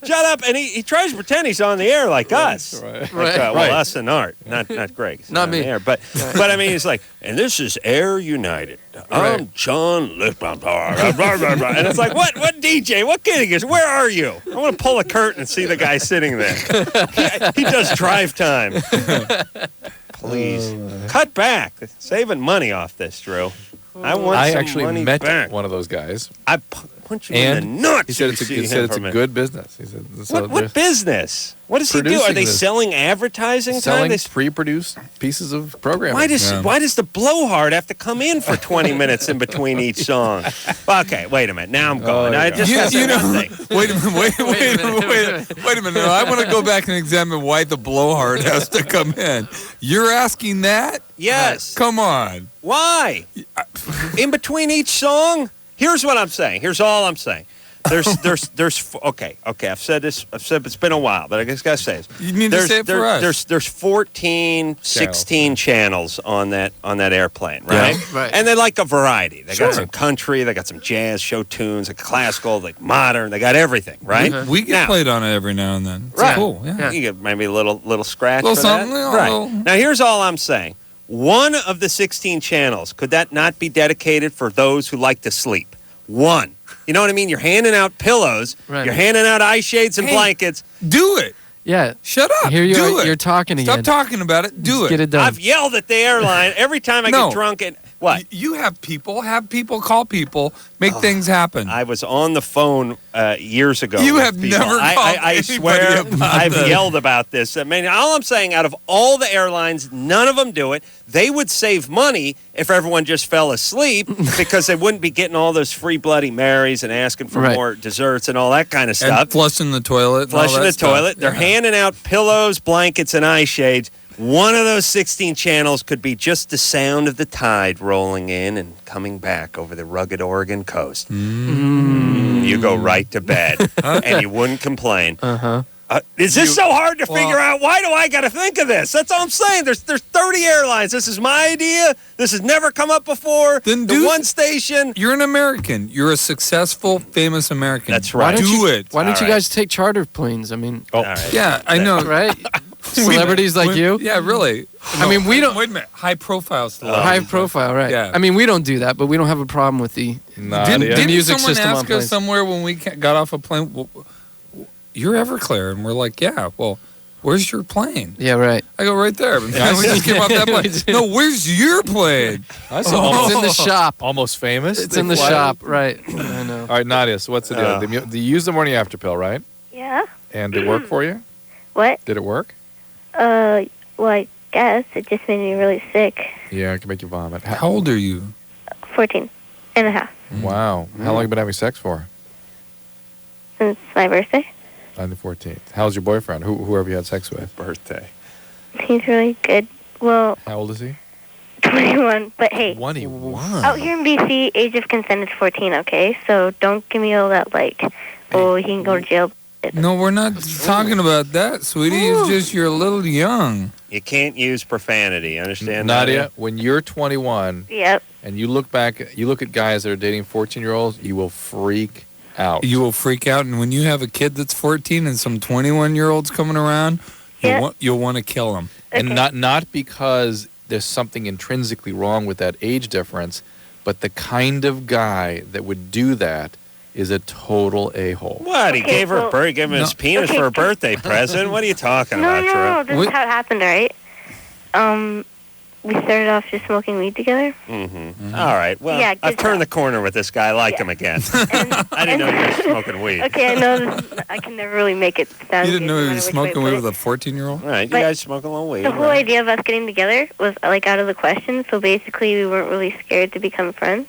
shut up. And he tries to pretend he's on the air like us. Right. Like, Right. well, us and Art. Not Greg. He's Not on me. the air. But I mean, he's like, and this is Air United. I'm Right. John Lippman. And it's like, what DJ? What kidding is? Where are you? I want to pull a curtain and see the guy sitting there. He does drive time. Please. Cut back. Saving money off this, Drew. I want I some actually money met back. one of those guys, I punch you in the and nuts. he said if it's you a, he see said him it's for a minute. good business. He said, so What business? What does he do? Are Producing they this. selling advertising time? selling They pre-produced pieces of programming. Why does the blowhard have to come in for 20 minutes in between each song? Okay, wait a minute. Now I'm going. I just gotta say one thing. Wait a minute. No, I want to go back and examine why the blowhard has to come in. You're asking that? Yes. Come on. Why? In between each song? Here's what I'm saying. Here's all I'm saying. Okay. I've said it's been a while, but I just gotta say this. You need to say it for us. There's 14, 16 channels on that airplane, right? Yeah. Right. And they like a variety. They Sure. got some country, they got some jazz, show tunes, like classical, like modern. They got everything, right? We get Now- played on it every now and then. It's Right. cool. Yeah. You get maybe a little scratch. Little for something, that. a Right. little- Now here's all I'm saying. One of the 16 channels, could that not be dedicated for those who like to sleep? One. You know what I mean? You're handing out pillows. Right. You're handing out eye shades and Hey. blankets. Do it. Yeah. Shut up. Here you Do are. it. You're talking Stop again. talking about it. Do Get it. it done. I've yelled at the airline every time I No. get drunk. And what? You have people call people, make things happen. I was on the phone years ago. You with have people. never I called swear anybody about I've this. yelled about this. I mean, all I'm saying, out of all the airlines, none of them do it. They would save money if everyone just fell asleep because they wouldn't be getting all those free Bloody Marys and asking for Right. more desserts and all that kind of stuff. And flushing the toilet. and all Flushing that the stuff. toilet. They're Yeah. handing out pillows, blankets, and eye shades. One of those 16 channels could be just the sound of the tide rolling in and coming back over the rugged Oregon coast. You go right to bed, and you wouldn't complain. Uh-huh. Is this so hard to figure out? Why do I got to think of this? That's all I'm saying. There's 30 airlines. This is my idea. This has never come up before. Then the one station. You're an American. You're a successful, famous American. That's right. Do it. Why don't All you right. guys take charter planes? I mean, All right. Yeah, I know. right? Celebrities like you? Yeah, really. I mean, we don't. Wait a minute. High profile celebrities. High profile, right? Yeah. I mean, we don't do that, but we don't have a problem with the. Didn't music someone system on ask us planes. somewhere when we got off a plane, well, you're Everclear? And we're like, yeah, well, where's your plane? Yeah, right. I go, right there. And we just came off that plane. No, where's your plane? I saw It's in the shop. almost famous. It's They in the fly- shop, right? I know. All right, Nadia. So what's the deal? You use the morning after pill, right? Yeah. And did it work for you? What? Did it work? Well, I guess it just made me really sick. Yeah, it can make you vomit. How old are you? 14 and a half Wow. How long have you been having sex for? since my birthday. On the 14th. How's your boyfriend? Whoever you had sex with? Birthday. He's really good. Well, How old is he? 21, but hey, 21. out here in BC, age of consent is 14, okay? So don't give me all that, like, oh, he can go to jail. No, we're not talking about that, sweetie. It's just you're a little young. You can't use profanity. Understand, Nadia, when you're 21 Yep. and you look at guys that are dating 14-year-olds, you will freak out. You will freak out, and when you have a kid that's 14 and some 21-year-olds coming around, you'll want to kill them. And not because there's something intrinsically wrong with that age difference, but the kind of guy that would do that is a total a-hole. What? He gave her a gave him his penis for a birthday present? What are you talking about, Drew? No, this is how it happened, all right? We started off just smoking weed together. Mm-hmm. All right. Well, Yeah, I've good turned the corner with this guy. I like him again. I didn't know you were smoking weed. Okay, I know I can never really make it sound You didn't good know no he matter was which smoking way weed I with a 14-year-old? All right, you But guys smoking a little weed. The whole idea of us getting together was, like, out of the question, so basically we weren't really scared to become friends.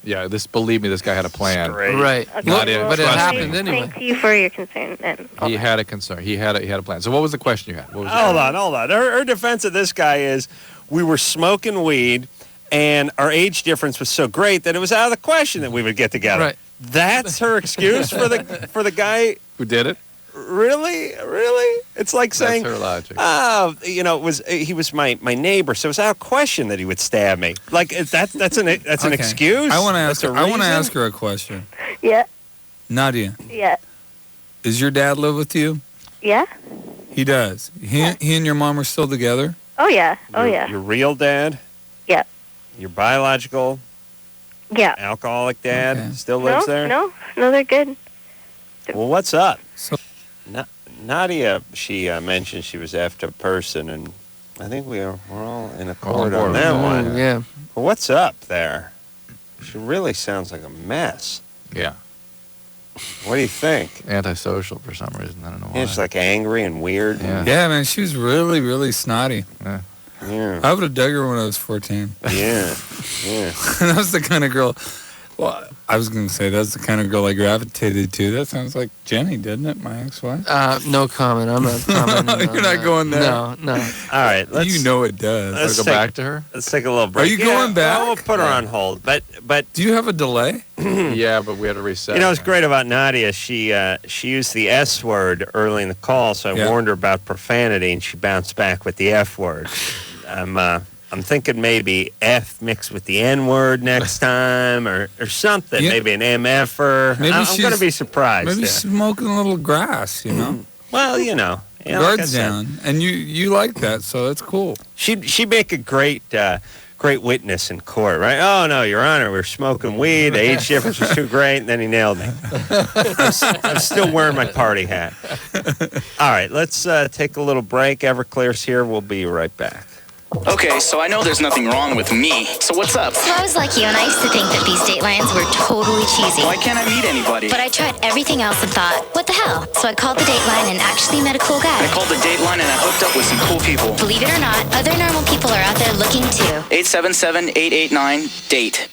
Yeah, believe me, this guy had a plan. Right. Okay, Nadia, well, but it trust me. happened anyway. Thank you for your concern. And all He that. had a concern. He had a plan. So what was the question you had? What was Hold on. Her defense of this guy is we were smoking weed, and our age difference was so great that it was out of the question that we would get together. Right. That's her excuse for the guy. Who did it? Really? It's like saying, That's her logic. he was my neighbor, so it was out of question that he would stab me. Like that's an Okay. excuse. I want to That's ask a her. I want to reason? ask her a question. Yeah, Nadia, yeah. Does your dad live with you? Yeah? He does. He and your mom are still together? Oh, yeah. Oh, Your- yeah. Your real dad? Yeah. Your biological Yeah. alcoholic dad Okay. still lives there? No, they're good. Well, what's up? So, Nadia, she mentioned she was after a person, and I think we're all in accord board on that with one. Yeah. Well, what's up there? She really sounds like a mess. Yeah. What do you think? Antisocial for some reason. I don't know why. Yeah, she's like angry and weird. Yeah. yeah, man, she was really, really snotty. Yeah. I would have dug her when I was 14. Yeah. Yeah. That was the kind of girl. Well, I was going to say that's the kind of girl I gravitated to. That sounds like Jenny, didn't it? My ex-wife. No comment. I'm not commenting. You're not going there. No. All right. Let's, You know it does. let's Go take- back to her? Let's take a little break. Are you going back? Well, we'll put her on hold. But Do you have a delay? Yeah, but we had to reset. you know what's great about Nadia? She used the S word early in the call, so I Yeah. warned her about profanity, and she bounced back with the F word. I'm thinking maybe F mixed with the N word next time, or something. Yeah. Maybe an MFer. Maybe I'm she's- going to be surprised. Maybe there. smoking a little grass, you know? Well, you know, like I Guards said, down. And you like that, so it's cool. She'd make a great witness in court, right? Oh no, Your Honor, we're smoking weed. The age difference was too great, and then he nailed me. I'm still wearing my party hat. All right, let's take a little break. Everclear's here. We'll be right back. Okay, so I know there's nothing wrong with me. So what's up? So I was like you, and I used to think that these Datelines were totally cheesy. Why can't I meet anybody? But I tried everything else and thought, what the hell? So I called the Dateline and actually met a cool guy. I called the Dateline and I hooked up with some cool people. Believe it or not, other normal people are out there looking too. 877-889-DATE.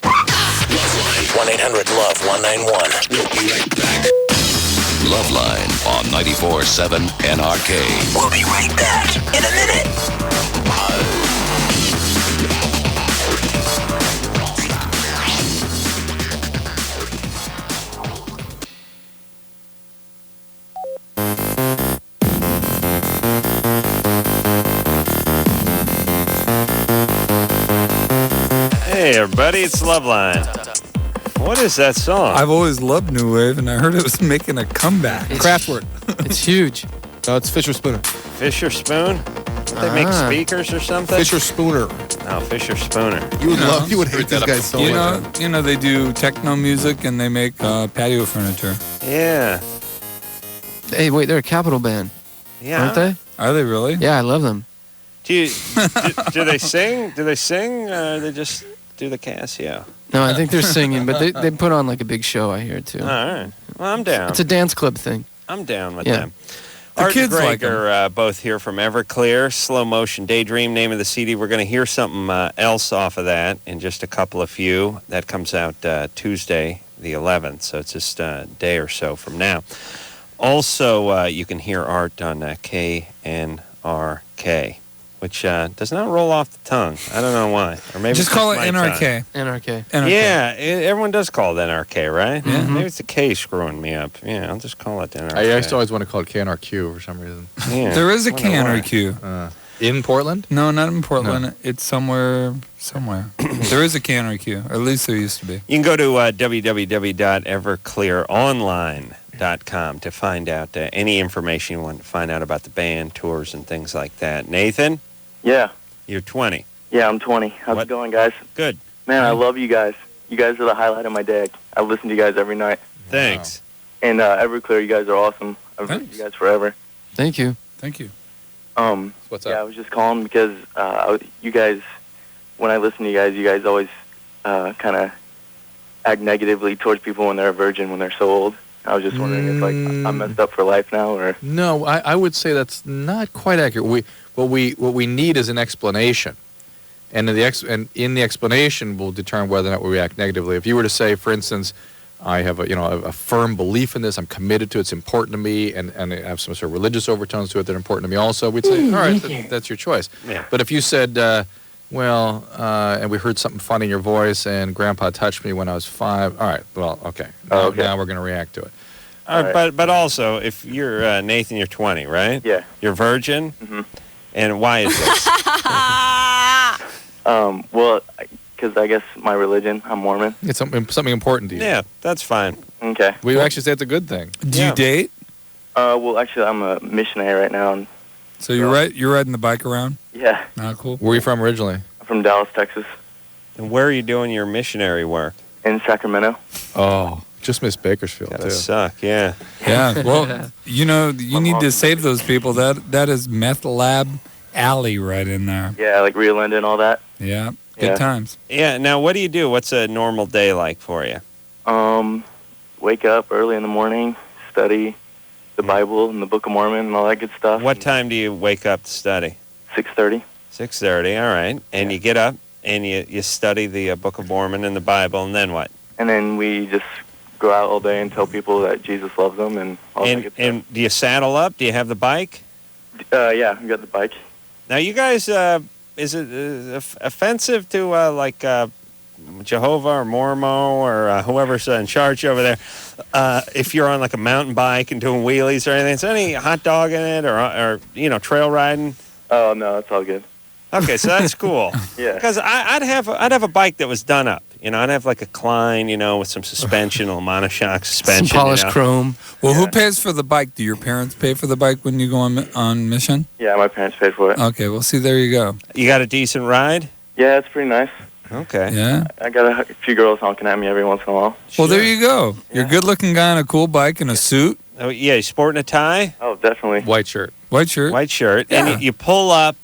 1-800-LOVE-191. We'll be right back. LoveLine on 94.7 NRK. We'll be right back in a minute. Hey, everybody, it's LoveLine. What is that song? I've always loved New Wave, and I heard it was making a comeback. Kraftwerk. It's huge. No, it's Fisher Spooner. Fisher Spoon? They make speakers or something? Fisher Spooner. Oh, Fisher Spooner. You would hate these guys so much. You know, they do techno music and they make patio furniture. Yeah. Hey, wait, they're a Capital band, Yeah. aren't they? Are they really? Yeah, I love them. Do they sing? Do they sing? Or they just do the Casio? No, I think they're singing, but they put on like a big show, I hear, too. All right. Well, I'm down. It's a dance club thing. I'm down with Yeah. them. The Art kids and Greg like 'em. are both here from Everclear. Slow Motion Daydream, name of the CD. We're going to hear something else off of that in just a couple of few. That comes out Tuesday, the 11th, so it's just a day or so from now. Also, you can hear Art on KNRK, which does not roll off the tongue. I don't know why. Or maybe Just it's call it my NRK. NRK. tongue. Yeah, everyone does call it NRK, right? Yeah. Maybe it's the K screwing me up. Yeah, I'll just call it NRK. I used to always want to call it KNRQ for some reason. Yeah. There is a Wonder why. KNRQ. In Portland? No, not in Portland. It's somewhere. There is a KNRQ, or at least there used to be. You can go to www.everclearonline.com to find out any information you want to find out about the band, tours, and things like that. Nathan, Yeah. you're 20. Yeah, I'm 20. How's What? it going, guys? Good. Man, I love you guys. You guys are the highlight of my day. I listen to you guys every night. Thanks. And Everclear, you guys are awesome. I've listened to you guys forever. Thank you. Thank you. What's Yeah, I up? was just calling because you guys, when I listen to you guys always kind of act negatively towards people when they're a virgin, when they're so old. I was just wondering if I'm messed up for life now, or No, I would say that's not quite accurate. What we need is an explanation, and in the explanation we'll determine whether or not we react negatively. If you were to say, for instance, I have a firm belief in this, I'm committed to it, it's important to me, and I have some sort of religious overtones to it that are important to me also, we'd say, all right, that's your choice. Yeah. But if you said, and we heard something funny in your voice, and Grandpa touched me when I was 5, all right, well, okay. Now we're going to react to it. All right. But also, if you're Nathan, you're 20, right? Yeah. You're virgin? Mhm. And why is this? well, because I guess my religion, I'm Mormon. It's something important to you. Yeah, that's fine. Okay. We actually say it's a good thing. Do you date? Well, actually, I'm a missionary right now. And, So you're riding the bike around? yeah, Not cool. Where are you from originally? I'm from Dallas, Texas, And where are you doing your missionary work? in Sacramento. Oh, just missed Bakersfield Gotta too. suck, yeah. Yeah. Well, you need to save those people. That is meth lab alley right in there. Yeah, like Rio Linda and all that. Yeah. Yeah. Good times. Yeah, now what do you do? What's a normal day like for you? Wake up early in the morning, study the Bible and the Book of Mormon and all that good stuff. What time do you wake up to study? 6:30. 6:30, all right. And you get up and you study the Book of Mormon and the Bible, and then what? And then we just go out all day and tell people that Jesus loves them and all that good stuff. And do you saddle up? Do you have the bike? Yeah, we got the bike. Now, you guys, is it offensive to Jehovah or Mormo or whoever's in charge over there, if you're on like a mountain bike and doing wheelies or anything? Is there any hot dog in it or trail riding? Oh no, it's all good. Okay, so that's cool. Yeah. Because I'd have a bike that was done up. I'd have like a Klein, with some suspension, a little monoshock suspension. Some polished chrome. Well, who pays for the bike? Do your parents pay for the bike when you go on mission? Yeah, my parents paid for it. Okay, well, see, there you go. You got a decent ride? Yeah, it's pretty nice. Okay. Yeah. I got a few girls honking at me every once in a while. Well, there you go. You're a good-looking guy on a cool bike in a suit. Oh, yeah, you sporting a tie? Oh, definitely. White shirt. White shirt. White shirt. Yeah. And you pull up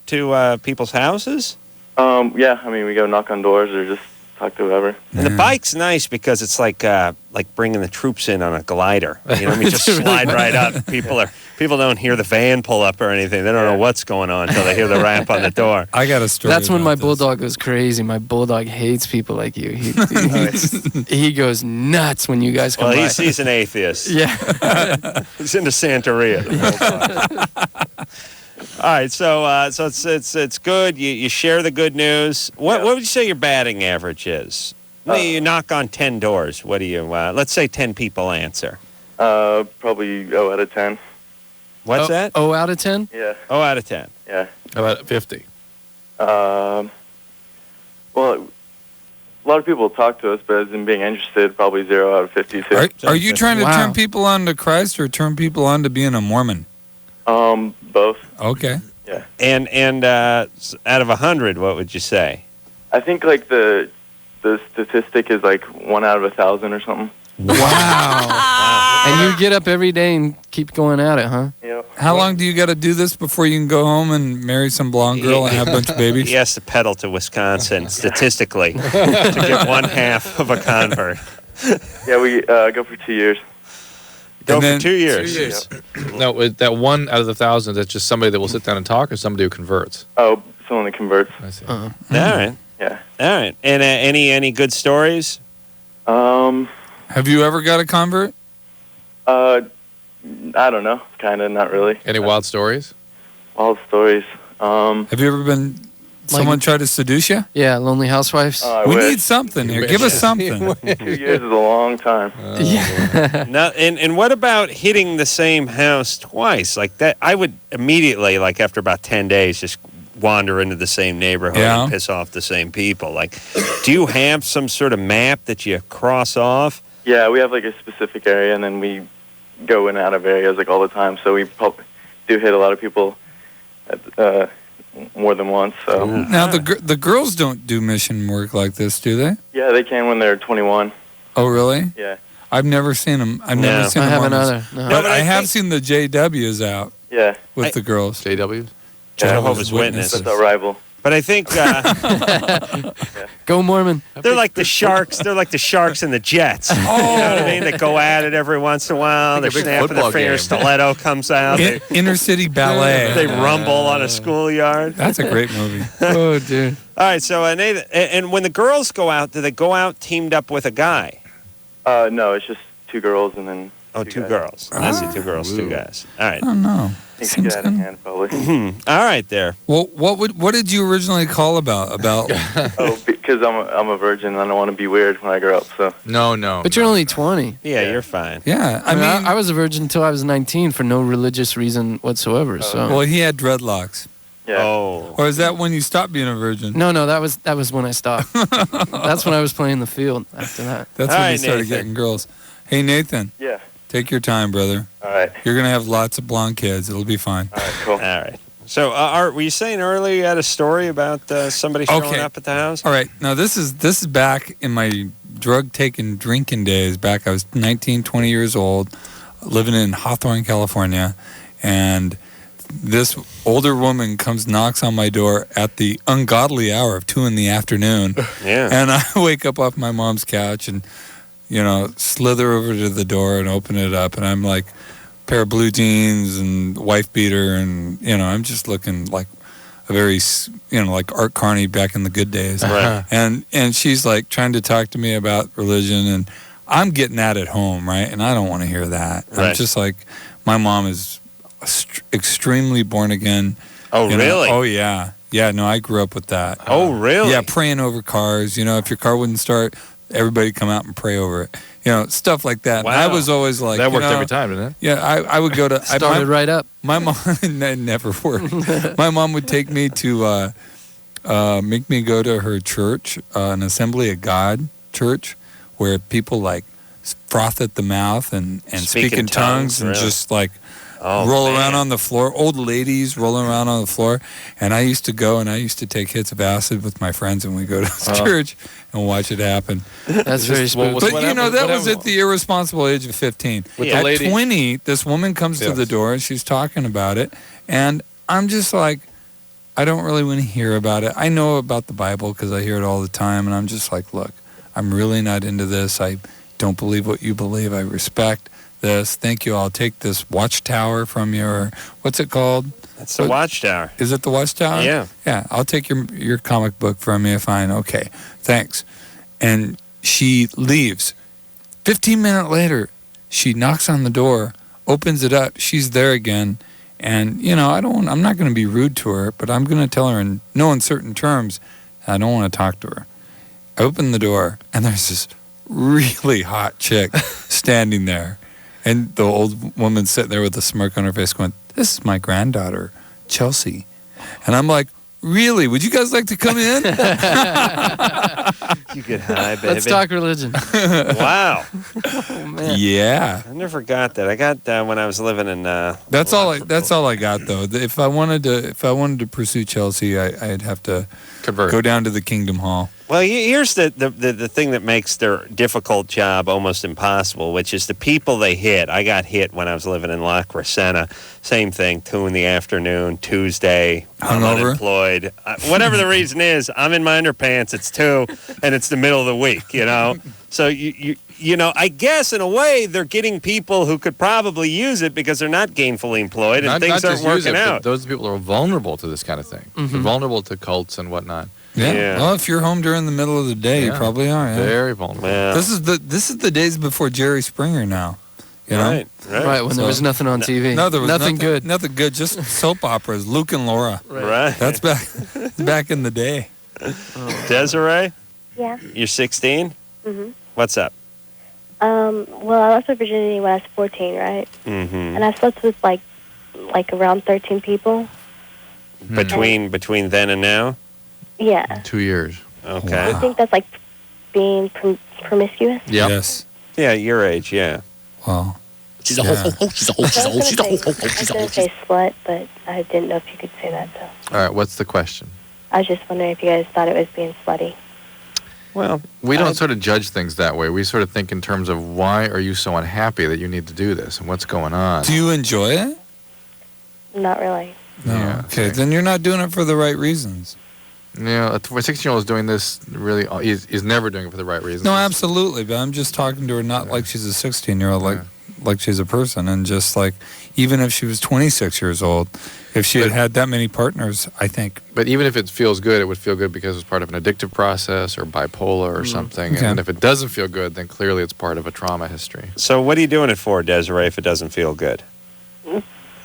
to people's houses? Yeah, I mean, we go knock on doors or just talk to whoever. And the bike's nice because it's like bringing the troops in on a glider. Just slide right up. People don't hear the van pull up or anything. They don't know what's going on until they hear the rap on the door. I got a story. That's when about my this. bulldog goes crazy. My bulldog hates people like you. He goes nuts when you guys come Well, by. he's an atheist. Yeah. He's into Santeria. The whole time. All right, so it's good. You share the good news. What would you say your batting average is? You knock on 10 doors. What do you? Let's say 10 people answer. Probably 0 out of 10. What's that? 0 out of 10? Yeah. 0 out of 10. Yeah. About 50. Well, a lot of people talk to us, but as in being interested, probably 0 out of 50 too. Are you trying to turn people on to Christ or turn people on to being a Mormon? Both. Okay. Yeah. And out of 100, what would you say? I think like the statistic is like 1 out of 1,000 or something. Wow. And you get up every day and keep going at it, huh? Yeah. How long do you got to do this before you can go home and marry some blonde girl and have a bunch of babies? He has to pedal to Wisconsin statistically to get one half of a convert. Yeah, we go for 2 years. Go And for then- 2 years. 2 years. No, that 1 out of 1,000, that's just somebody that will sit down and talk or somebody who converts? Oh, someone that converts. I see. All right. Yeah. All right. And any good stories? Have you ever got a convert? I don't know. Kind of, not really. Any wild stories? Wild stories. Have you ever been... Someone tried to seduce you? Yeah, Lonely Housewives. We need something here. Give us something. 2 years is a long time. Yeah. Now, and what about hitting the same house twice? Like that, I would immediately, like after about 10 days, just wander into the same neighborhood Yeah. and piss off the same people. Like, do you have some sort of map that you cross off? Yeah, we have like a specific area, and then we go in and out of areas like all the time. So we probably do hit a lot of people more than once. So Now, the girls don't do mission work like this, do they? yeah, they can when they're 21. Oh, really? Yeah. I've never seen them. I've No. never seen I them. haven't Mormons. either. No. But No, but I I have think- seen the JWs out Yeah, with the girls. JWs? Jehovah's Witnesses. that's our rival. But I think Go Mormon. they're like the sharks. They're like the sharks and the Jets. You know what I mean? They go at it every once in a while. They're Like a big snapping their football fingers. game. Stiletto comes out. Inner City Ballet. They rumble on a schoolyard. That's a great movie. Oh, dude. All right, so Nathan, and when the girls go out, do they go out teamed up with a guy? No, it's just 2 girls and then Two guys. girls. I see 2 girls, 2 guys. All right. I don't know. Things Seems get out of kind hand probably. All right, there. Well, what did you originally call about? Oh, because I'm a virgin and I don't want to be weird when I grow up. So No. But you're only 20. Yeah, you're fine. Yeah, I mean, I was a virgin until I was 19 for no religious reason whatsoever. So well, he had dreadlocks. yeah. Oh. Or is that when you stopped being a virgin? no, that was when I stopped. That's when I was playing the field. After that, That's All when right, you started Nathan. getting girls. Hey, Nathan, Yeah. Take your time, brother. All right. You're going to have lots of blonde kids. It'll be fine. All right, cool. All right. So, Art, were you saying earlier you had a story about somebody showing up at the house? All right. Now, this is back in my drug-taking, drinking days. Back, I was 19, 20 years old, living in Hawthorne, California, and this older woman knocks on my door at the ungodly hour of 2 p.m. Yeah. And I wake up off my mom's couch and, slither over to the door and open it up, and I'm like, pair of blue jeans and wife beater, and I'm just looking like a very like Art Carney back in the good days. Right. And she's like trying to talk to me about religion, and I'm getting that at home, right? And I don't want to hear that. Right. I'm just like, my mom is extremely born again. Oh, really? Oh, yeah. No, I grew up with that. Oh, really? Yeah, praying over cars. If your car wouldn't start, everybody come out and pray over it. Stuff like that. Wow. And I was always like, That worked every time, didn't it? Yeah, I would go to... Started right up. My mom... That never worked. My mom would take me to... make me go to her church, an Assembly of God church, where people like froth at the mouth and speak in tongues and really? just like Oh, roll man. around on the floor. Old ladies rolling around on the floor. And I used to go and I used to take hits of acid with my friends, and we go to this church and watch it happen. That's very spooky. But that was at the irresponsible age of 15. Yeah. At 20, this woman comes to the door and she's talking about it, and I'm just like, I don't really want to hear about it. I know about the Bible because I hear it all the time, and I'm just like, look, I'm really not into this. I don't believe what you believe. I respect this. Thank you. I'll take this watchtower from you, or what's it called? That's the Watchtower. Is it the Watchtower? Yeah. Yeah, I'll take your comic book from you. Fine. Okay. Thanks. And she leaves. 15 minutes later, she knocks on the door, opens it up. She's there again. And, I'm not going to be rude to her, but I'm going to tell her in no uncertain terms, I don't want to talk to her. I open the door, and there's this really hot chick standing there. And the old woman sitting there with a smirk on her face going, this is my granddaughter, Chelsea. And I'm like, really? Would you guys like to come in? You get high, baby. Let's talk religion. Wow. Oh, man. Yeah. I never got that. I got when I was living in. That's all I got though. If I wanted to pursue Chelsea, I'd have to go down to the Kingdom Hall. Well, here's the thing that makes their difficult job almost impossible, which is the people they hit. I got hit when I was living in La Crescenta. Same thing, 2 p.m, Tuesday. I'm unemployed. Whatever the reason is, I'm in my underpants. It's 2, and it's the middle of the week, So, I guess in a way they're getting people who could probably use it because they're not gainfully employed and things aren't working out. Those people are vulnerable to this kind of thing. Mm-hmm. They're vulnerable to cults and whatnot. Yeah. Well, if you're home during the middle of the day, you probably are. Yeah. Very vulnerable. Yeah. This is the days before Jerry Springer now. Right. Right, when there was nothing on TV. No, there was nothing good. Nothing good, just soap operas, Luke and Laura. Right. That's back in the day. Desiree, Yeah. you're 16? Mhm. What's up? Well, I lost my virginity when I was 14, right? Mm-hmm. And I slept with like around 13 people. Between then and now? Yeah. 2 years. Okay. I think that's like being promiscuous. Yeah. Yes. Yeah, your age, yeah. Well. She's a ho-ho-ho, she's a ho-ho-ho, she's a ho-ho-ho, I was she's a going ho-ho-ho. to say slut, but I didn't know if you could say that, so. All right, what's the question? I was just wondering if you guys thought it was being slutty. Well, We don't sort of judge things that way. We sort of think in terms of why are you so unhappy that you need to do this and what's going on. Do you enjoy it? Not really. No. Yeah, Okay, then you're not doing it for the right reasons. A 16-year-old is doing this really, he's never doing it for the right reasons. No, absolutely. But I'm just talking to her not like she's a 16-year-old, like she's a person. And just like, even if she was 26 years old, if she had that many partners, I think. But even if it feels good, it would feel good because it's part of an addictive process or bipolar or something. Okay. And if it doesn't feel good, then clearly it's part of a trauma history. So what are you doing it for, Desiree, if it doesn't feel good?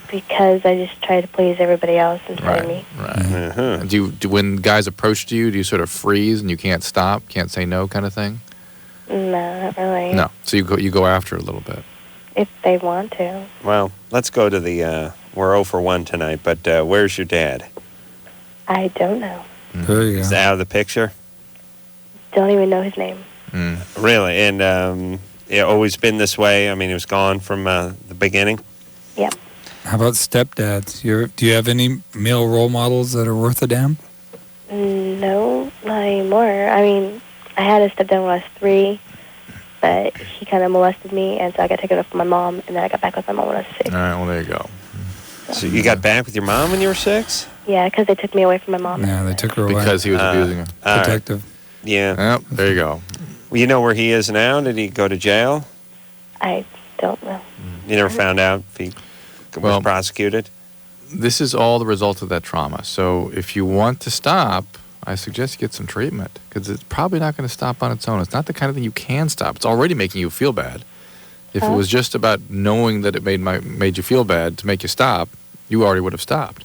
Because I just try to please everybody else instead of me. Right. Mm-hmm. Do when guys approach you, do you sort of freeze and you can't stop, can't say no kind of thing? No, not really. No. So you go after it a little bit. If they want to. Well, let's go to the, we're 0 for 1 tonight, but where's your dad? I don't know. There you Is go. he out of the picture? Don't even know his name. Really? And always been this way? I mean, he was gone from the beginning? Yep. How about stepdads? Do you have any male role models that are worth a damn? No, not anymore. I mean, I had a stepdad when I was 3, but he kind of molested me, and so I got taken off from my mom, and then I got back with my mom when I was 6. All right, well, there you go. So you got back with your mom when you were 6? Yeah, because they took me away from my mom. Yeah, they took her away. Because he was abusing her. Protective. Yeah. Yep, there you go. Well, you know where he is now? Did he go to jail? I don't know. You never found out if he was prosecuted? This is all the result of that trauma. So if you want to stop, I suggest you get some treatment, because it's probably not going to stop on its own. It's not the kind of thing you can stop. It's already making you feel bad. If it was just about knowing that it made you feel bad to make you stop, you already would have stopped.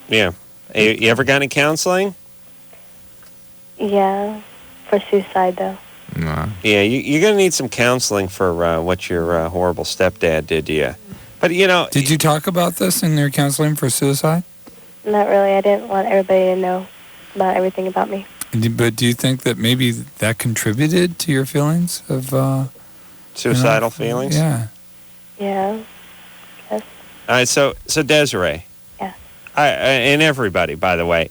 Yeah. You ever got any counseling? Yeah, for suicide, though. No. Yeah, you're going to need some counseling for what your horrible stepdad did to you. But, you know... Did you talk about this in your counseling for suicide? Not really. I didn't want everybody to know about everything about me. But do you think that maybe that contributed to your feelings of... suicidal feelings? Yeah. Yeah. Yes. All right, so Desiree. Yeah. And everybody, by the way,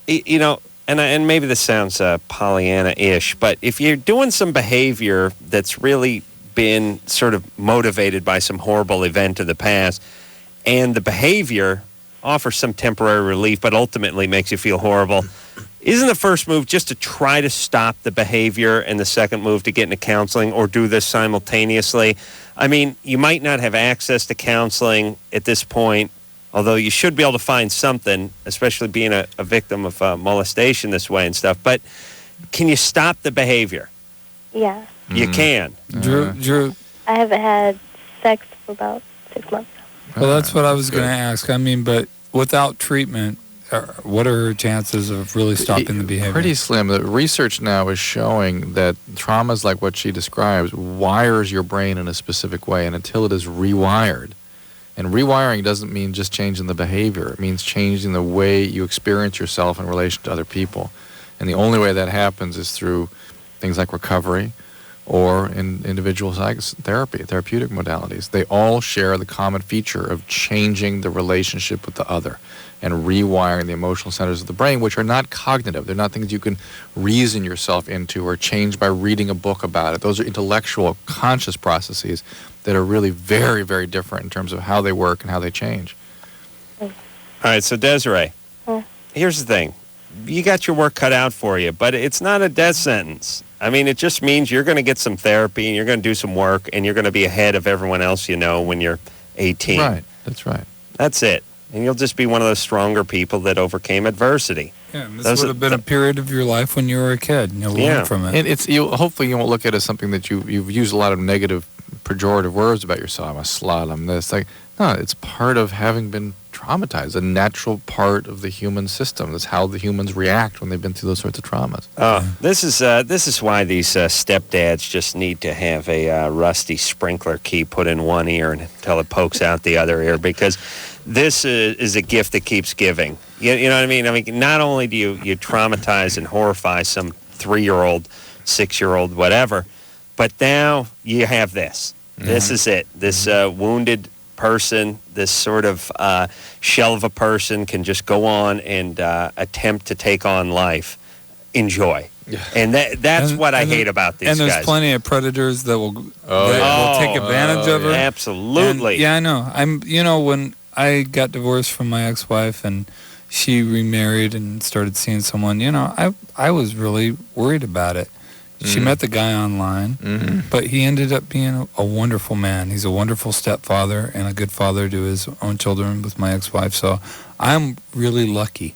you know, and maybe this sounds Pollyanna-ish, but if you're doing some behavior that's really been sort of motivated by some horrible event of the past, and the behavior offers some temporary relief, but ultimately makes you feel horrible, isn't the first move just to try to stop the behavior, and the second move to get into counseling, or do this simultaneously? I mean, you might not have access to counseling at this point, although you should be able to find something, especially being a victim of molestation this way and stuff. But can you stop the behavior? Yeah. You can. Drew, I haven't had sex for about 6 months. well, that's what I was going to ask. I mean, but without treatment, what are her chances of really stopping the behavior? Pretty slim. The research now is showing that traumas like what she describes wires your brain in a specific way, and until it is rewired. And rewiring doesn't mean just changing the behavior. It means changing the way you experience yourself in relation to other people. And the only way that happens is through things like recovery or in individual therapeutic modalities. They all share the common feature of changing the relationship with the other and rewiring the emotional centers of the brain, which are not cognitive. They're not things you can reason yourself into or change by reading a book about it. Those are intellectual, conscious processes that are really very, very different in terms of how they work and how they change. All right, so Desiree, here's the thing. You got your work cut out for you, but it's not a death sentence. I mean, it just means you're going to get some therapy and you're going to do some work and you're going to be ahead of everyone else you know when you're 18. Right, that's right. That's it. And you'll just be one of those stronger people that overcame adversity. Yeah, and this would have been a period of your life when you were a kid, and you'll learn from it. And hopefully you won't look at it as something that you've used a lot of negative, pejorative words about yourself. I'm a slut, I'm this. Like, no, it's part of having been traumatized, a natural part of the human system. That's how the humans react when they've been through those sorts of traumas. This is why these stepdads just need to have a rusty sprinkler key put in one ear until it pokes out the other ear, because this is a gift that keeps giving. You know what I mean? I mean, not only do you traumatize and horrify some 3-year-old, 6-year-old, whatever, but now you have this. Mm-hmm. This is it. This wounded person, this sort of shell of a person can just go on and attempt to take on life. Enjoy. Yeah. And that's what I hate about these guys. And there's plenty of predators that will take advantage of her. Absolutely. And, yeah, I know. When I got divorced from my ex-wife and she remarried and started seeing someone, I was really worried about it. She met the guy online, but he ended up being a wonderful man. He's a wonderful stepfather and a good father to his own children with my ex-wife. So I'm really lucky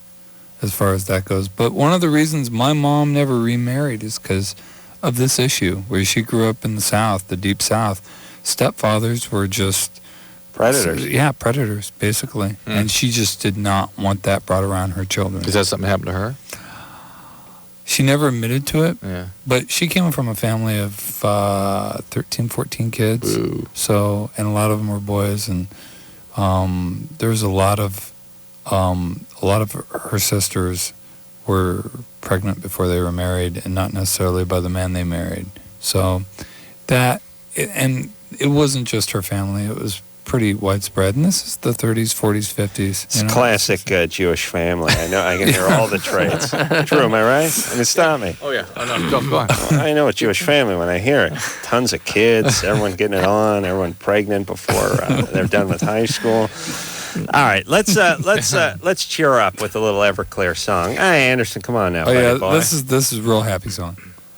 as far as that goes. But one of the reasons my mom never remarried is because of this issue, where she grew up in the South, the deep South. Stepfathers were just... predators. Yeah, predators, basically. And she just did not want that brought around her children. Is that something happened to her? She never admitted to it, yeah. But she came from a family of 13, 14 kids. Ooh. So, and a lot of them were boys, and there was a lot of her sisters were pregnant before they were married, and not necessarily by the man they married. So and it wasn't just her family. It was pretty widespread. And this is the 30s, 40s, 50s. It's classic Jewish family. I know. I can hear all the traits. True, am I right? I mean, stop me. Oh, yeah. Oh, no, go on. I know a Jewish family when I hear it. Tons of kids, everyone getting it on, everyone pregnant before they're done with high school. All right, let's cheer up with a little Everclear song. Hey, Anderson, come on now, buddy boy. This is a real happy song.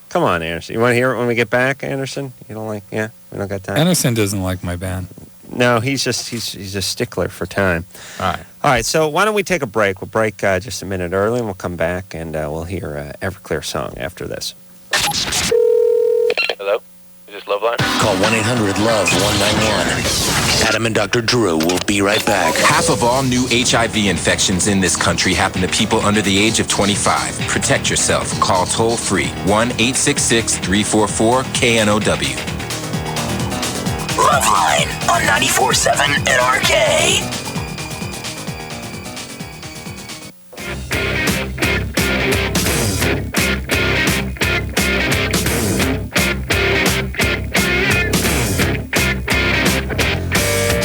Come on, Anderson. You want to hear it when we get back, Anderson? You don't like? Yeah, we don't got time. Anderson doesn't like my band. No, he's a stickler for time. All right. So why don't we take a break? We'll break just a minute early, and we'll come back and we'll hear Everclear song after this. Hello, is this LoveLine? Call 1-800-LOVE-191. Adam and Dr. Drew will be right back. Half of all new HIV infections in this country happen to people under the age of 25. Protect yourself. Call toll-free 1-866-344-KNOW. LoveLine on 94.7 KNRK.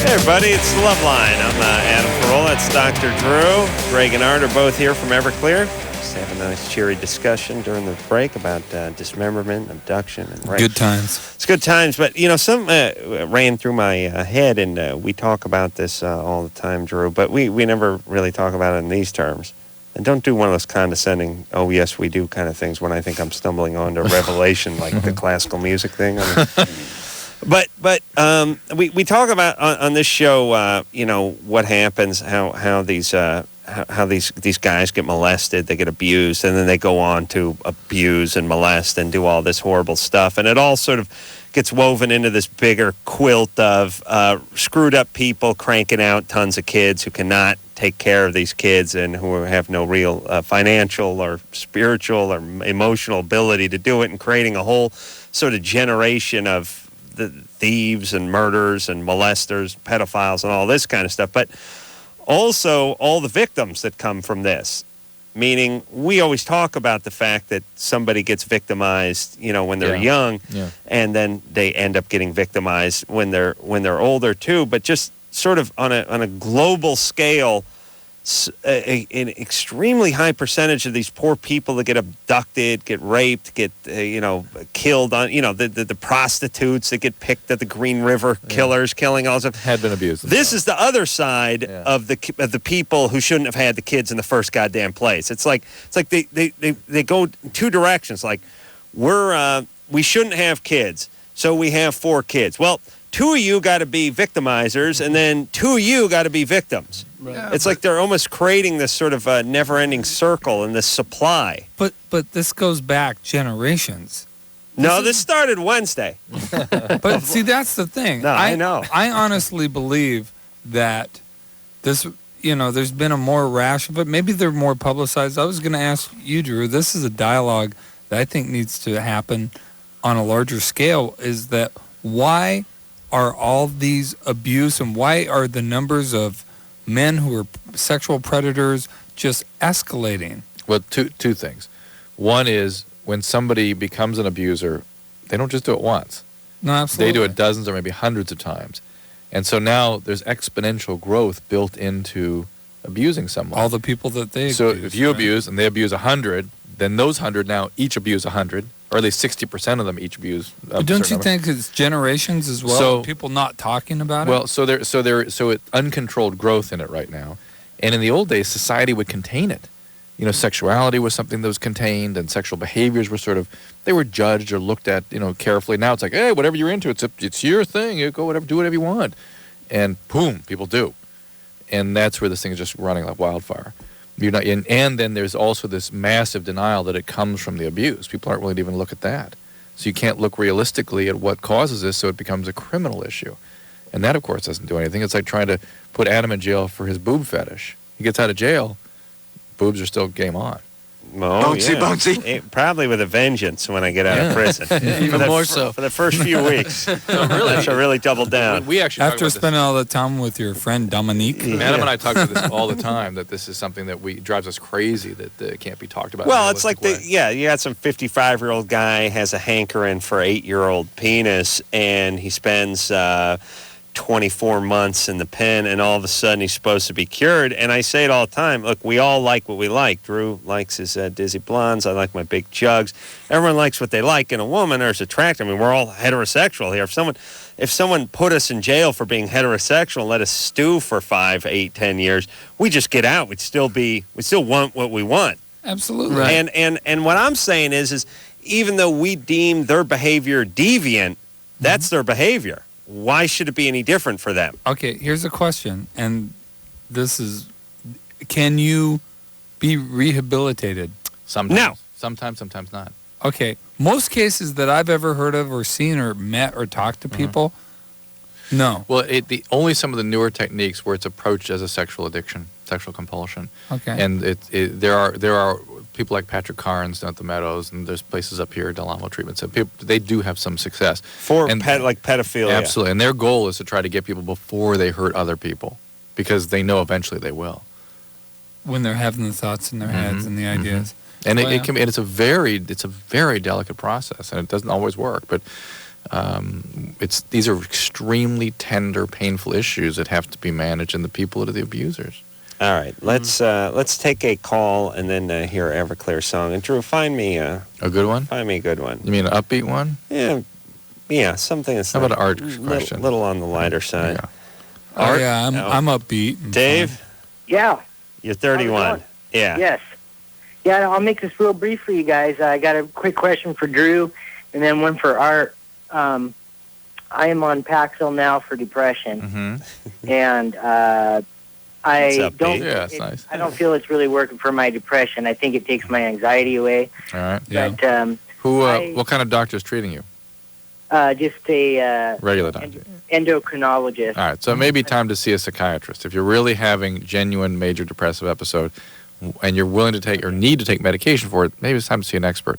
Hey everybody, it's LoveLine. I'm Adam Carolla. That's Dr. Drew. Greg and Art are both here from Everclear. Just have a nice cheery discussion during the break about dismemberment, abduction, and rape. Good times. It's good times, but some ran through my head, and we talk about this all the time, Drew, but we never really talk about it in these terms. And don't do one of those condescending, oh yes we do kind of things when I think I'm stumbling onto revelation like the classical music thing. I mean, But we talk about on this show, what happens, how these guys get molested, they get abused, and then they go on to abuse and molest and do all this horrible stuff, and it all sort of gets woven into this bigger quilt of screwed up people cranking out tons of kids who cannot take care of these kids and who have no real financial or spiritual or emotional ability to do it, and creating a whole sort of generation of the thieves and murderers and molesters, pedophiles, and all this kind of stuff, but also all the victims that come from this. Meaning, we always talk about the fact that somebody gets victimized, when they're young, and then they end up getting victimized when they're older too. But just sort of on a global scale, an extremely high percentage of these poor people that get abducted, get raped, get killed on the prostitutes that get picked at the Green River killers, killing all stuff had been abused. This is the other side of the people who shouldn't have had the kids in the first goddamn place. It's like they go two directions. Like we shouldn't have kids, so we have 4 kids. Well, 2 of you got to be victimizers, and then 2 of you got to be victims. Right. Yeah, it's like they're almost creating this sort of never-ending circle in this supply. But this goes back generations. This started Wednesday. But see, that's the thing. No, I know. I honestly believe that this, there's been a more rational, but maybe they're more publicized. I was going to ask you, Drew, this is a dialogue that I think needs to happen on a larger scale, is that why are all these abuse and why are the numbers of men who are sexual predators just escalating? Well, two things. One is when somebody becomes an abuser, they don't just do it once. No, absolutely. They do it dozens or maybe hundreds of times. And so now there's exponential growth built into abusing someone. All the people that they So abuse, if you abuse and they abuse 100, then those 100 now each abuse 100, or at least 60% of them each abuse. But don't you think it's generations as well? So, people not talking about it. Well, so it's uncontrolled growth in it right now, and in the old days, society would contain it. Sexuality was something that was contained, and sexual behaviors were they were judged or looked at, carefully. Now it's like, hey, whatever you're into, it's your thing. You go do whatever you want, and boom, people do, and that's where this thing is just running like wildfire. And then there's also this massive denial that it comes from the abuse. People aren't willing to even look at that. So you can't look realistically at what causes this, so it becomes a criminal issue. And that, of course, doesn't do anything. It's like trying to put Adam in jail for his boob fetish. He gets out of jail, boobs are still game on. Bouncy, bouncy. Probably with a vengeance when I get out of prison. Even more so. For the first few weeks. Really? I shall really double down. We actually After spending all the time with your friend Dominique. Adam and I talk about this all the time, that this is something that drives us crazy, that it can't be talked about. Well, it's like, you got some 55-year-old guy has a hankering for 8-year-old penis, and he spends 24 months in the pen, and all of a sudden he's supposed to be cured. And I say it all the time. Look, we all like what we like. Drew likes his dizzy blondes. I like my big jugs. Everyone likes what they like in a woman or is attractive. I mean, we're all heterosexual here. If someone put us in jail for being heterosexual and let us stew for 5, 8, 10 years, we just get out. We'd still want what we want. Absolutely. Right. And what I'm saying is even though we deem their behavior deviant, that's their behavior. Why should it be any different for them? Okay, here's a question, and this is, can you be rehabilitated? Sometimes. No. Sometimes not. Okay, most cases that I've ever heard of or seen or met or talked to people, no. Well, only some of the newer techniques where it's approached as a sexual addiction, sexual compulsion. Okay. And there are people like Patrick Carnes down at the Meadows, and there's places up here, Del Amo Treatment Center. They do have some success. Like pedophilia. Absolutely. And their goal is to try to get people before they hurt other people, because they know eventually they will. When they're having the thoughts in their heads and the ideas. And it can be, and it's a very delicate process, and it doesn't always work. But these are extremely tender, painful issues that have to be managed, and the people that are the abusers. All right, let's take a call and then hear Everclear song. And Drew, find me a good one. Find me a good one. You mean an upbeat one? Yeah, something that's how about an art question? Little on the lighter side. Yeah. Art? Yeah, I'm upbeat. Dave? Yeah. You're 31. Yeah. Yes. Yeah, I'll make this real brief for you guys. I got a quick question for Drew, and then one for Art. I am on Paxil now for depression, and I don't. Yeah, that's nice. I don't feel it's really working for my depression. I think it takes my anxiety away. All right. But what kind of doctor is treating you? Just a regular doctor. Endocrinologist. All right, so it may be time to see a psychiatrist. If you're really having genuine major depressive episode and you're willing to take or need to take medication for it, maybe it's time to see an expert.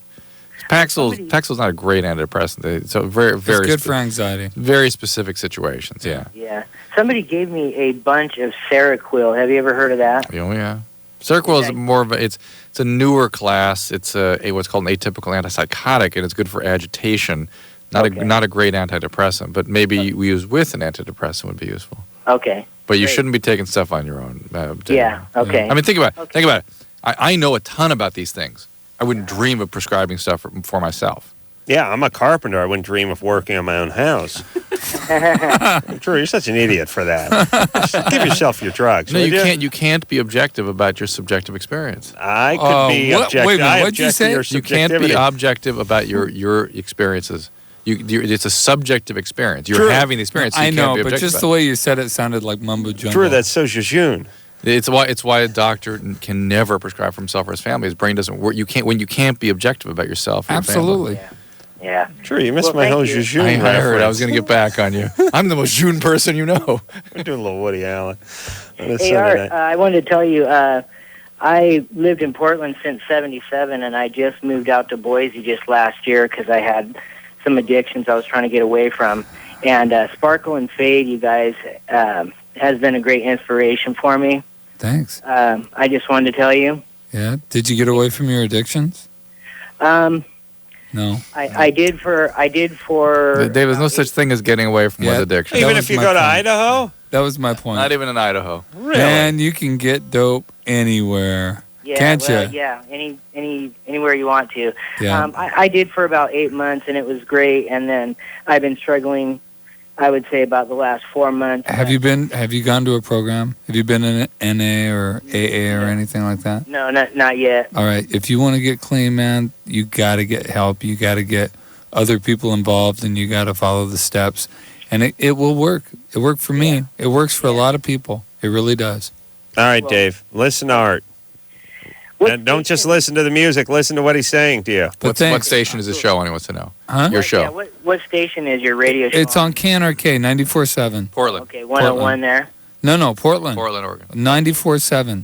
Paxil's not a great antidepressant. It's a very It's good for anxiety. Very specific situations, yeah. Yeah. Somebody gave me a bunch of Seroquel. Have you ever heard of that? Oh, yeah. Seroquel is more of it's a newer class. It's what's called an atypical antipsychotic, and it's good for agitation. Not a great antidepressant, but maybe we use with an antidepressant would be useful. Okay. But you shouldn't be taking stuff on your own. Yeah. Okay. I mean, think about it. Think about it. I know a ton about these things. I wouldn't dream of prescribing stuff for myself. Yeah, I'm a carpenter. I wouldn't dream of working on my own house. Drew, you're such an idiot for that. Just give yourself your drugs. No, you can't be objective about your subjective experience. I could be objective. Wait a minute, what'd you say? You can't be objective about your experiences. It's a subjective experience. You're having the experience. So you I know, can't be but objective just about the way you said it sounded like mumbo jumbo. Drew, that's so jejune. It's why a doctor can never prescribe for himself or his family. His brain doesn't work. You can't be objective about yourself. Or Absolutely. Your family. Yeah. True, you missed my whole jejune I reference. heard. I was going to get back on you. I'm the most june person you know. We're doing a little Woody Allen. Hey, Art, I wanted to tell you, I lived in Portland since '77, and I just moved out to Boise just last year because I had some addictions I was trying to get away from. And Sparkle and Fade, you guys, has been a great inspiration for me. Thanks. I just wanted to tell you. Yeah. Did you get away from your addictions? No. I did for. Dave, there's no such thing as getting away from one's addiction. Even if you go to Idaho? That was my point. Not even in Idaho. Really? Man, you can get dope anywhere. Yeah, Can't you? Yeah, anywhere you want to. Yeah. I did for about 8 months, and it was great. And then I've been struggling, I would say, about the last 4 months. Have you gone to a program? Have you been in an NA or AA or anything like that? No, not yet. All right. If you want to get clean, man, you got to get help. You got to get other people involved, and you got to follow the steps. And it will work. It worked for me. It works for a lot of people. It really does. All right, Dave. Listen to Art. And don't just listen to the music. Listen to what he's saying to you. What station is this show? Anyone wants to know? Huh? Your show. Yeah, what station is your radio show? It's on KNRK 94.7. Portland. Okay, 101 there. No, Portland. Portland, Oregon. 94.7.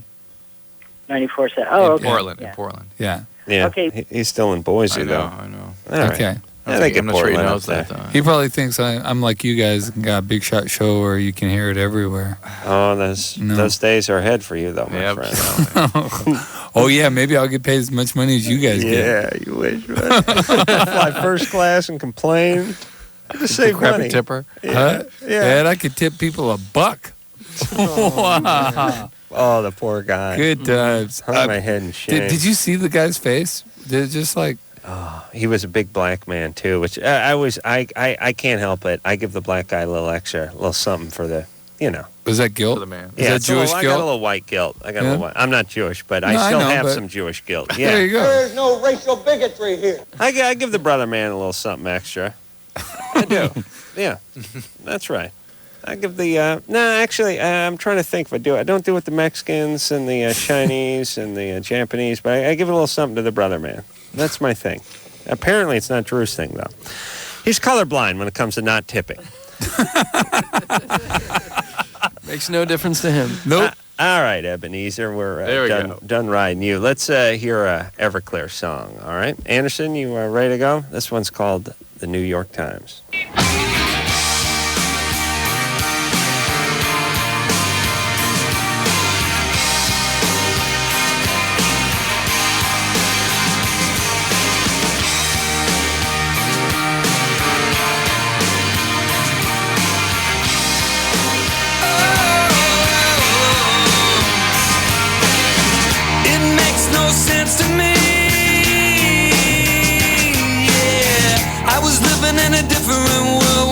94.7. Oh, okay. Portland. Yeah. In Portland. Yeah. Yeah. Okay. He's still in Boise, I know. though. I know. All right. Okay. Yeah, they get I'm not sure he Portland knows up that. there. He probably thinks I'm like you guys, got a big shot show where you can hear it everywhere. Oh, those days are ahead for you, though, my friend. Oh, yeah, maybe I'll get paid as much money as you guys get. Yeah, you wish. Right? Fly first class and complain. Just save Crappy money. tipper. Yeah. Huh? Yeah. And I could tip people $1. Wow. Oh, the poor guy. Good times. Hung my head in shame. Did you see the guy's face? Did it just like... Oh, he was a big black man, too, which I can't help it. I give the black guy a little extra, a little something for the, Was that guilt? For the man. Is that Jewish I guilt? got a little white guilt. I got a Yeah? little white. I'm not Jewish, but I No, I still know, have but- some Jewish guilt. Yeah. There you go. There's no racial bigotry here. I give the brother man a little something extra. I do. Yeah, that's right. I give the actually, I'm trying to think if I do. I don't do it with the Mexicans and the Chinese and the Japanese, but I give a little something to the brother man. That's my thing. Apparently, it's not Drew's thing, though. He's colorblind when it comes to not tipping. Makes no difference to him. Nope. All right, Ebenezer, we're There we go. done riding you. Let's hear a Everclear song, all right? Anderson, you ready to go? This one's called The New York Times. It makes no sense to me. Yeah, I was living in a different world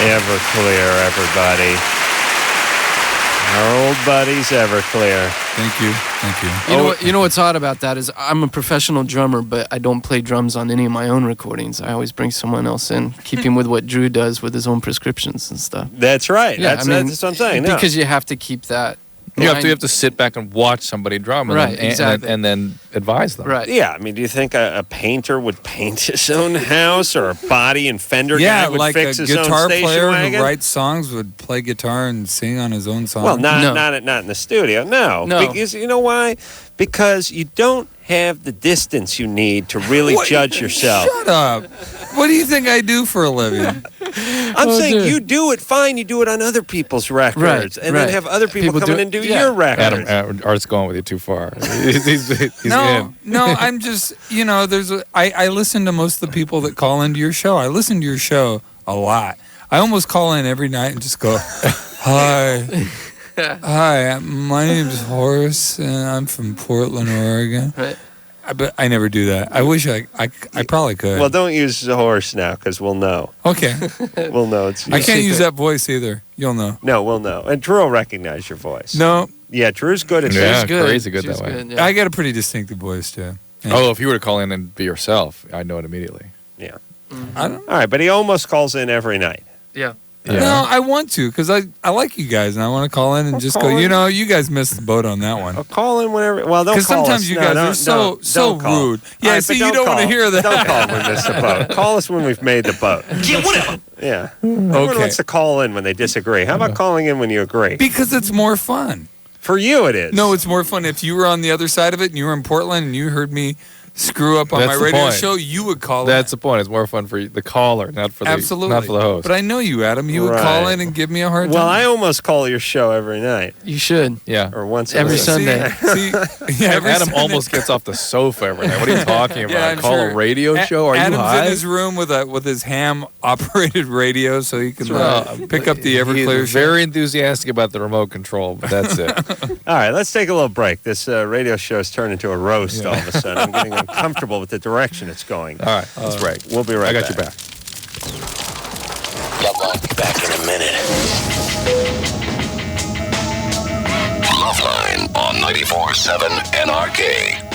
Everclear, everybody. Our old buddies, Everclear. Thank you. You know what's odd about that is I'm a professional drummer, but I don't play drums on any of my own recordings. I always bring someone else in, keeping with what Drew does with his own prescriptions and stuff. That's right. Yeah, That's what I'm saying. No. Because you have to keep that. You have to sit back and watch somebody drum, and Right, then, exactly. and then advise them. Right. Yeah, I mean, do you think a painter would paint his own house, or a body and fender guy would like fix a his own guitar station player wagon? who writes songs would play guitar and sing on his own songs. Well, not in the studio. No. Because you know why? Because you don't have the distance you need to really judge yourself. Shut up. What do you think I do for a living? I'm saying you do it fine. You do it on other people's records, and then have other people come in and do your records. Adam, Art's going with you too far. He's No, in. I'm just, I listen to most of the people that call into your show. I listen to your show a lot. I almost call in every night and just go, hi, my name's Horace, and I'm from Portland, Oregon. Right. But I never do that. I wish I probably could. Well, don't use the horse now, because we'll know. Okay. We'll know. It's I can't use that voice either. You'll know. No, we'll know. And Drew will recognize your voice. No. Yeah, Drew's good at Yeah, that. crazy good that way. I got a pretty distinctive voice, too. Yeah. Oh, if you were to call in and be yourself, I'd know it immediately. Yeah. I don't All right, but he almost calls in every night. Yeah. No, I want to because I like you guys and I want to call in and just go. You guys missed the boat on that one. I'll call in whenever. Well, don't call us. Because sometimes you guys are so rude. Yeah, right, see, but you don't want to hear that. Don't call when we miss the boat. Call us when we've made the boat. Yeah, whatever. Yeah. Everyone wants to call in when they disagree. How about calling in when you agree? Because it's more fun. For you, it is. No, it's more fun if you were on the other side of it and you were in Portland and you heard me screw up on That's my the radio point. show, you would call in. That's the point. It's more fun for the caller, not for the host. But I know you, Adam. You would call in and give me a hard time. Well, I almost call your show every night. You should. Yeah. Or once every week. Sunday. Adam Sunday. almost gets off the sofa every night. What are you talking about? Yeah, I'm Call sure. a radio show? Are Adam's you high? in his room with his ham-operated radio so he can pick up the Everclear He's show. very enthusiastic about the remote control, but that's it. All right, let's take a little break. This radio show has turned into a roast all of a sudden. I'm getting uncomfortable with the direction it's going. All right, let's break. We'll be right back. I got your back. LoveLine, back in a minute. LoveLine on 94.7 NRK.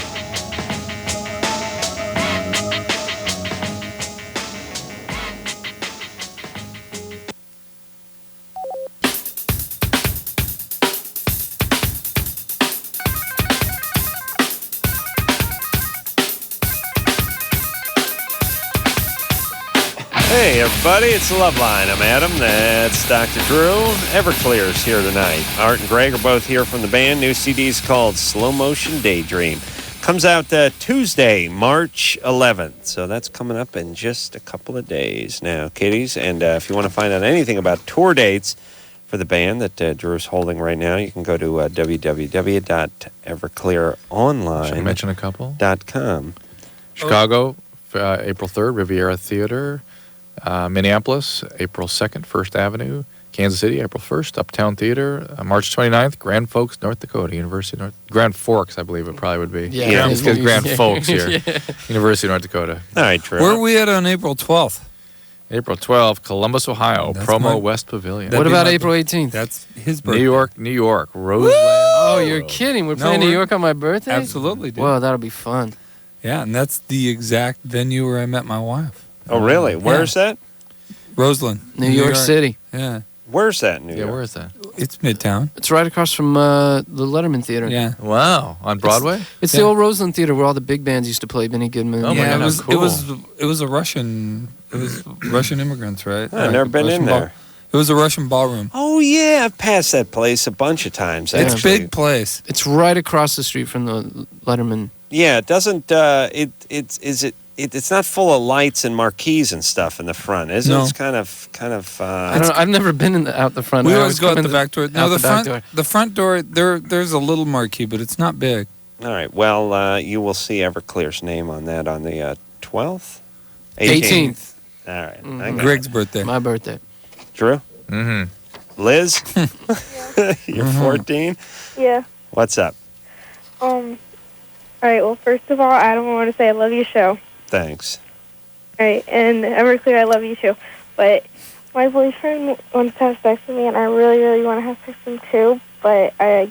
Hey, everybody, it's LoveLine. I'm Adam. That's Dr. Drew. Everclear's here tonight. Art and Greg are both here from the band. New CD's called Slow Motion Daydream. Comes out Tuesday, March 11th. So that's coming up in just a couple of days now, kiddies. And if you want to find out anything about tour dates for the band that Drew's holding right now, you can go to www.everclearonline.com. Should I mention a couple? .com. Chicago, April 3rd, Riviera Theater. Minneapolis, April 2nd, First Avenue. Kansas City, April 1st, Uptown Theater. March 29th, Grand Forks, North Dakota, University of North... Grand Forks, I believe it probably would be. Yeah. It's because Grand Forks here. Yeah. University of North Dakota. All right, Drew. Where are we at on April 12th? April 12th, Columbus, Ohio, That's Promo my- West Pavilion. What about April 18th? That's his birthday. New York, Roseland. Oh, you're kidding. We're No, playing New we're- York on my birthday? Absolutely, dude. Whoa, that'll be fun. Yeah, and that's the exact venue where I met my wife. Oh, really? Where's that? Roseland. New York City. Yeah. Where's that in New Yeah, York? where is that? It's Midtown. It's right across from the Letterman Theater. Yeah. Wow, on Broadway? It's the old Roseland Theater where all the big bands used to play. Benny Goodman. Oh my Yeah, God, it was a Russian. It was Russian immigrants, right? I've never been in there. It was a Russian ballroom. Oh, yeah. I've passed that place a bunch of times. It's a actually. big place. It's right across the street from the Letterman. Yeah, it doesn't. It's not full of lights and marquees and stuff in the front, is it? No. It's kind of. I don't know. I've never been out the front. We I always go come out in the back door. No, out the back front. door. The front door. There's a little marquee, but it's not big. All right. Well, you will see Everclear's name on that on the 12th, 18th. All right. Mhm. I got Greg's it. birthday. My birthday. Drew, Mm-hmm. Liz, you're 14. Yeah. What's up? All right. Well, first of all, Adam, I want to say I love your show. Thanks. All right, and Everclear, I love you too. But My boyfriend wants to have sex with me, and I really, really want to have sex with him too, but I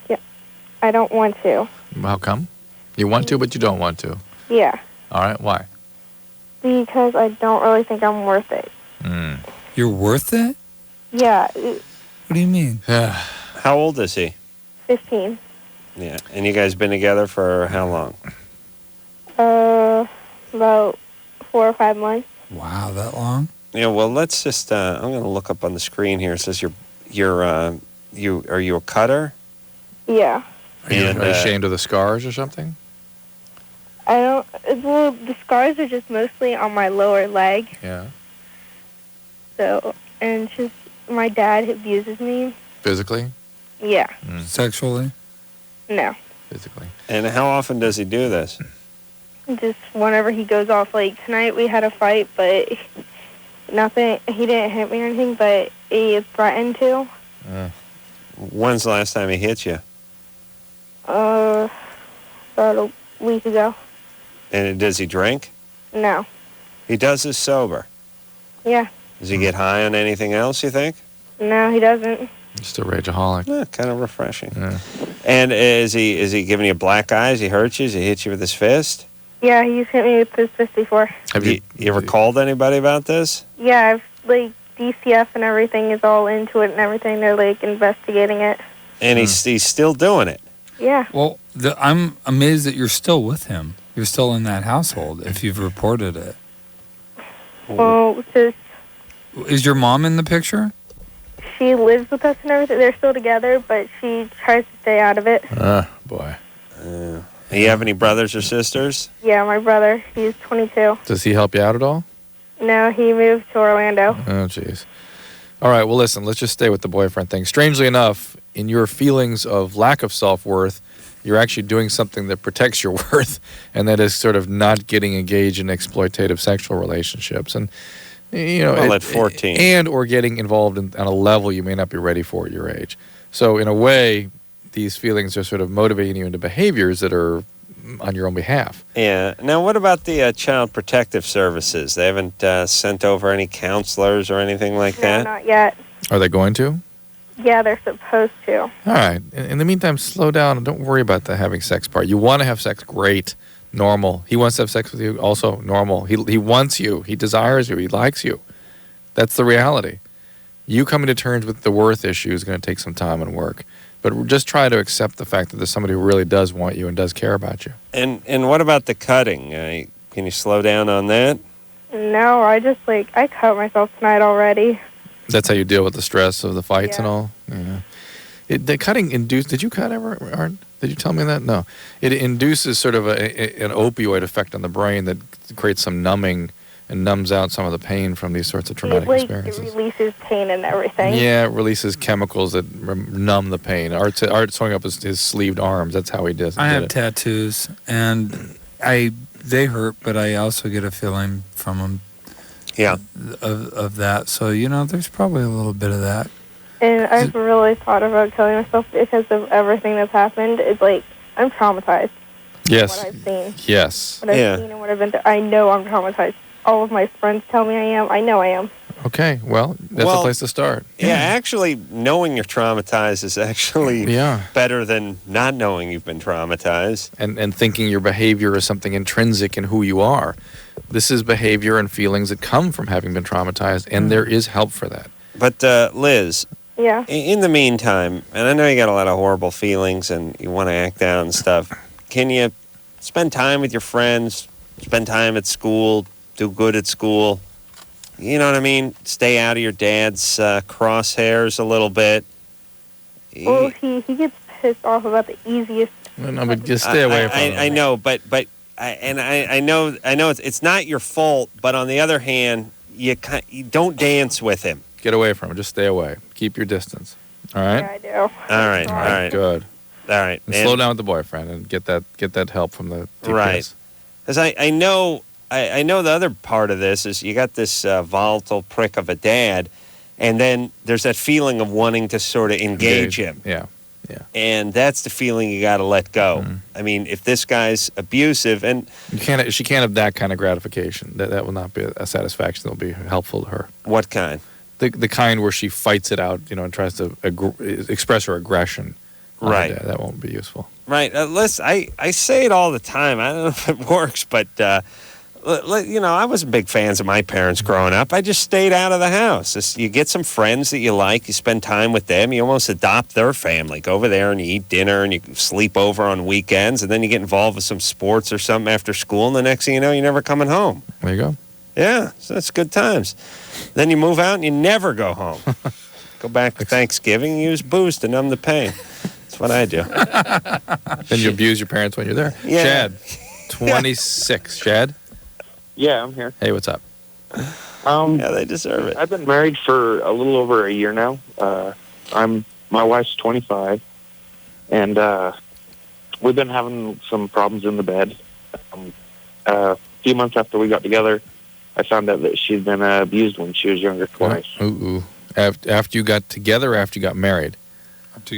don't want to. How come? You want to, but you don't want to. Yeah. All right, why? Because I don't really think I'm worth it. You're worth it? Yeah. What do you mean? How old is he? 15. Yeah. And you guys been together for how long? About 4 or 5 months. Wow, that long? Yeah, well, let's just, I'm going to look up on the screen here. It says are you a cutter? Yeah. Are you ashamed of the scars or something? I don't, well, the scars are just mostly on my lower leg. Yeah. So, and it's just, my dad abuses me. Physically? Yeah. Sexually? No. Physically. And how often does he do this? Just whenever he goes off. Like, tonight we had a fight, but nothing, he didn't hit me or anything, but he threatened to. When's the last time he hit you? About a week ago. And does he drink? No. He does this sober. Yeah. Does he get high on anything else, you think? No, he doesn't. Just a rageaholic. Yeah, kind of refreshing. Yeah. And is he giving you black eyes? He hurt you? Does he hit you with his fist? Yeah, he's hit me with his fist before. Have you ever called anybody about this? Yeah, like, DCF and everything is all into it and everything. They're, like, investigating it. And he's still doing it? Yeah. Well, I'm amazed that you're still with him. You're still in that household if you've reported it. Well, just, Is your mom in the picture? she lives with us and everything. They're still together, but she tries to stay out of it. Boy. Do you have any brothers or sisters? Yeah, my brother, he's 22. Does he help you out at all? No, he moved to Orlando. Oh, jeez. All right, well, listen, let's just stay with the boyfriend thing. Strangely enough, in your feelings of lack of self-worth, you're actually doing something that protects your worth, and that is sort of not getting engaged in exploitative sexual relationships. And, you know, Well, at 14. And or getting involved on a level you may not be ready for at your age. So, in a way, these feelings are sort of motivating you into behaviors that are on your own behalf. Yeah. Now, what about the Child Protective Services? They haven't sent over any counselors or anything like No, that? not yet. Are they going to? Yeah, they're supposed to. All right. In the meantime, slow down and don't worry about the having sex part. You want to have sex, great, normal. He wants to have sex with you, also normal. He wants you. He desires you. He likes you. That's the reality. You coming to terms with the worth issue is going to take some time and work. But just try to accept the fact that there's somebody who really does want you and does care about you. And what about the cutting? Can you slow down on that? No, I cut myself tonight already. That's how you deal with the stress of the fights and all? Yeah. The cutting induced... Did you cut ever, Art? Did you tell me that? No. It induces sort of an opioid effect on the brain that creates some numbing and numbs out some of the pain from these sorts of traumatic experiences. It releases pain and everything. Yeah, it releases chemicals that numb the pain. Art's showing up his sleeved arms. That's how he does it. I have tattoos, and they hurt, but I also get a feeling from them. Yeah. Of that. So, there's probably a little bit of that. And I've really thought about killing myself because of everything that's happened. It's like, I'm traumatized. Yes. What I've seen. Yes. What I've seen and what I've been through. I know I'm traumatized. All of my friends tell me I am. I know I am. Okay, well, that's a place to start. Yeah, actually, knowing you're traumatized is actually better than not knowing you've been traumatized. And thinking your behavior is something intrinsic in who you are. This is behavior and feelings that come from having been traumatized, and there is help for that. But, Liz, Yeah. in the meantime, and I know you got a lot of horrible feelings and you want to act out and stuff, can you spend time with your friends, spend time at school, do good at school? You know what I mean? Stay out of your dad's crosshairs a little bit. Well, he gets pissed off about the easiest. No, but just stay away from him. I know, but I know it's not your fault. But on the other hand, you don't dance with him. Get away from him. Just stay away. Keep your distance. All right. Yeah, I do. All right. Good. All right. And slow down with the boyfriend and get that help from the TPS. Right. Because I know the other part of this is you got this volatile prick of a dad, and then there's that feeling of wanting to sort of engage him. Yeah. And that's the feeling you got to let go. Mm-hmm. I mean, if this guy's abusive, and she can't have that kind of gratification. That will not be a satisfaction that will be helpful to her. What kind? the kind where she fights it out, and tries to express her aggression. Right. That won't be useful. Right. Listen, I say it all the time. I don't know if it works, but I wasn't big fans of my parents growing up. I just stayed out of the house. You get some friends that you like. You spend time with them. You almost adopt their family. Go over there and you eat dinner and you sleep over on weekends, and then you get involved with some sports or something after school, and the next thing you know, you're never coming home. There you go. Yeah, so that's good times. Then you move out and you never go home. Go back to Thanksgiving and use booze to numb the pain. That's what I do. Then you abuse your parents when you're there. Yeah. Chad, 26. Chad? Yeah, I'm here. Hey, what's up? Yeah, they deserve it. I've been married for a little over a year now. My wife's 25, and we've been having some problems in the bed. A few months after we got together, I found out that she'd been abused when she was younger twice. Ooh. After you got together or after you got married?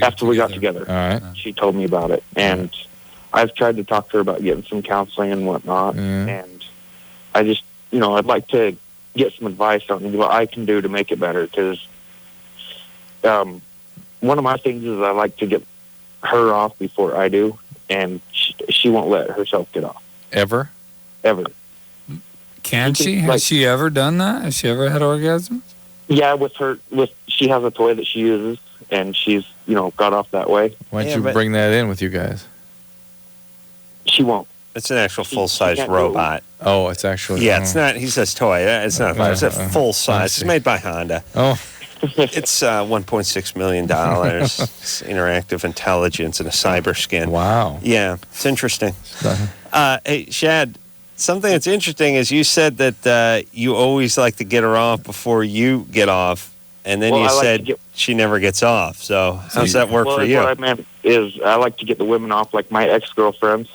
After we got together. All right. She told me about it, and I've tried to talk to her about getting some counseling and whatnot, and I just, I'd like to get some advice on what I can do to make it better, because one of my things is I like to get her off before I do, and she won't let herself get off. Ever? Ever. Can she? Has she ever done that? Has she ever had orgasms? Yeah, she has a toy that she uses, and she's, got off that way. Why don't you bring that in with you guys? She won't. It's an actual full-size robot. Oh, it's actually... Yeah, it's not... He says toy. It's not... It's a full-size. It's made by Honda. Oh. It's $1.6 million. It's interactive intelligence and a cyber skin. Wow. Yeah, it's interesting. Hey, Shad, something that's interesting is you said that you always like to get her off before you get off, and then you said she never gets off. So how does that work for you? What I meant is I like to get the women off, like my ex-girlfriends.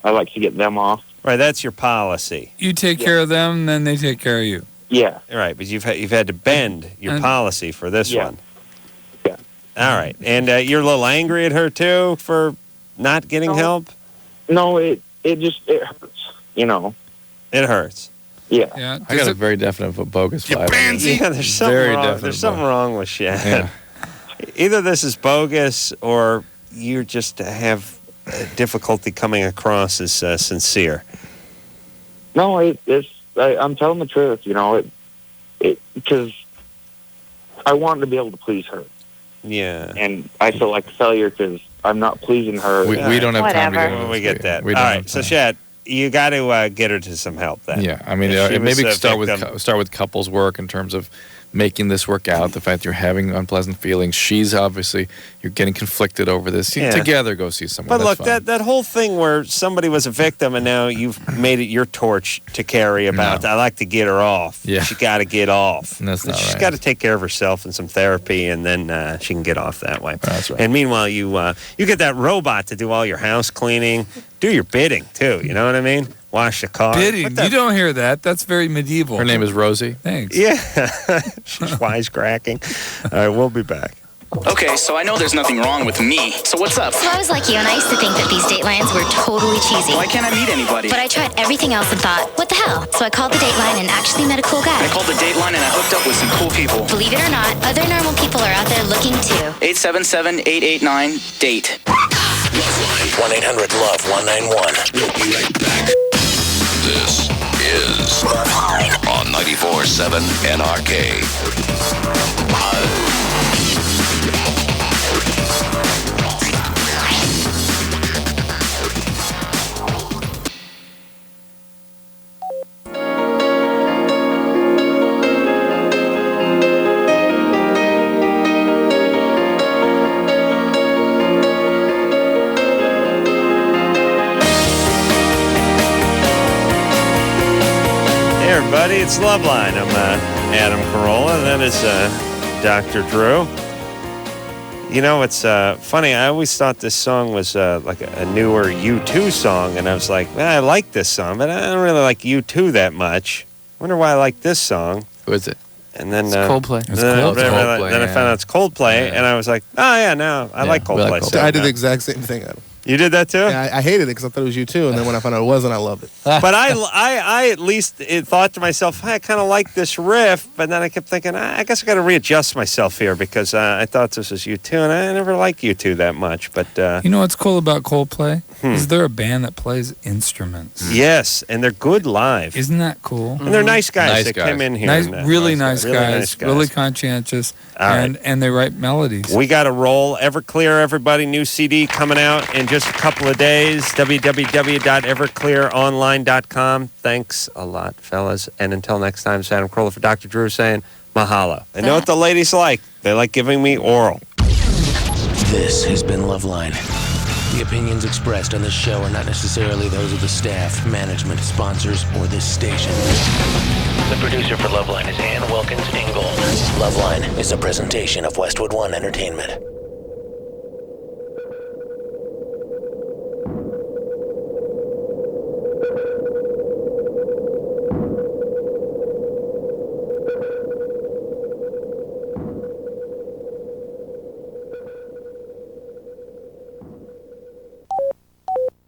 I like to get them off. Right, that's your policy. You take care of them, then they take care of you. Yeah. Right, but you've had to bend your policy for this one. Yeah. All right, and you're a little angry at her too for not getting help? No, it hurts. It hurts. Yeah. I got a very definite bogus vibe. Yeah, there's something wrong. There's something wrong with Shad. Yeah. Either this is bogus or you just have difficulty coming across as sincere. No, I'm telling the truth, because I want to be able to please her. Yeah. And I feel like a failure because I'm not pleasing her. We don't have time to Well, we get that. All right, so Shad, you got to get her to some help then. Yeah, I mean, maybe start with couples work in terms of making this work out. The fact you're having unpleasant feelings, she's obviously you're getting conflicted over this. Together, go see someone. But look, that whole thing where somebody was a victim and now you've made it your torch to carry about. I like to get her off. Yeah, she got to get off. That's not She's right. got to take care of herself and some therapy, and then she can get off that way. That's right. And meanwhile, you get that robot to do all your house cleaning, do your bidding too. You know what I mean? Wash the car. Bidding. You don't hear that. That's very medieval. Her name is Rosie. Thanks. Yeah. She's wisecracking. All right, we'll be back. Okay, so I know there's nothing wrong with me. So what's up? So I was like you, and I used to think that these Datelines were totally cheesy. Why can't I meet anybody? But I tried everything else and thought, what the hell? So I called the Dateline and actually met a cool guy. I called the Dateline and I hooked up with some cool people. Believe it or not, other normal people are out there looking too. 877-889-DATE. LoveLine. 1-800-LOVE-191. We'll be right back. This is LoveLine on 94.7 KNRK. Everybody, it's LoveLine. I'm Adam Carolla, and that is Dr. Drew. It's funny. I always thought this song was like a newer U2 song, and I was like, I like this song, but I don't really like U2 that much. Wonder why I like this song. Who is it? And then It's Coldplay. Then I found out it's Coldplay, and I was like, I like Coldplay. I did the exact same thing, Adam. You did that too? Yeah, I hated it because I thought it was U2, and then when I found out it wasn't, I loved it. But I at least thought to myself, hey, I kind of like this riff, but then I kept thinking, I guess I got to readjust myself here because I thought this was U2, and I never liked U2 that much. But you know what's cool about Coldplay? Is they're a band that plays instruments. Yes, and they're good live. Isn't that cool? And they're nice guys that come in here. Really nice guys, really conscientious, and they write melodies. We got to roll. Everclear, everybody, new CD coming out in just a couple of days. www.everclearonline.com. Thanks a lot, fellas. And until next time, it's Adam Carolla for Dr. Drew saying mahalo. I know what the ladies like. They like giving me oral. This has been LoveLine. The opinions expressed on this show are not necessarily those of the staff, management, sponsors, or this station. The producer for LoveLine is Ann Wilkins Ingold. LoveLine is a presentation of Westwood One Entertainment.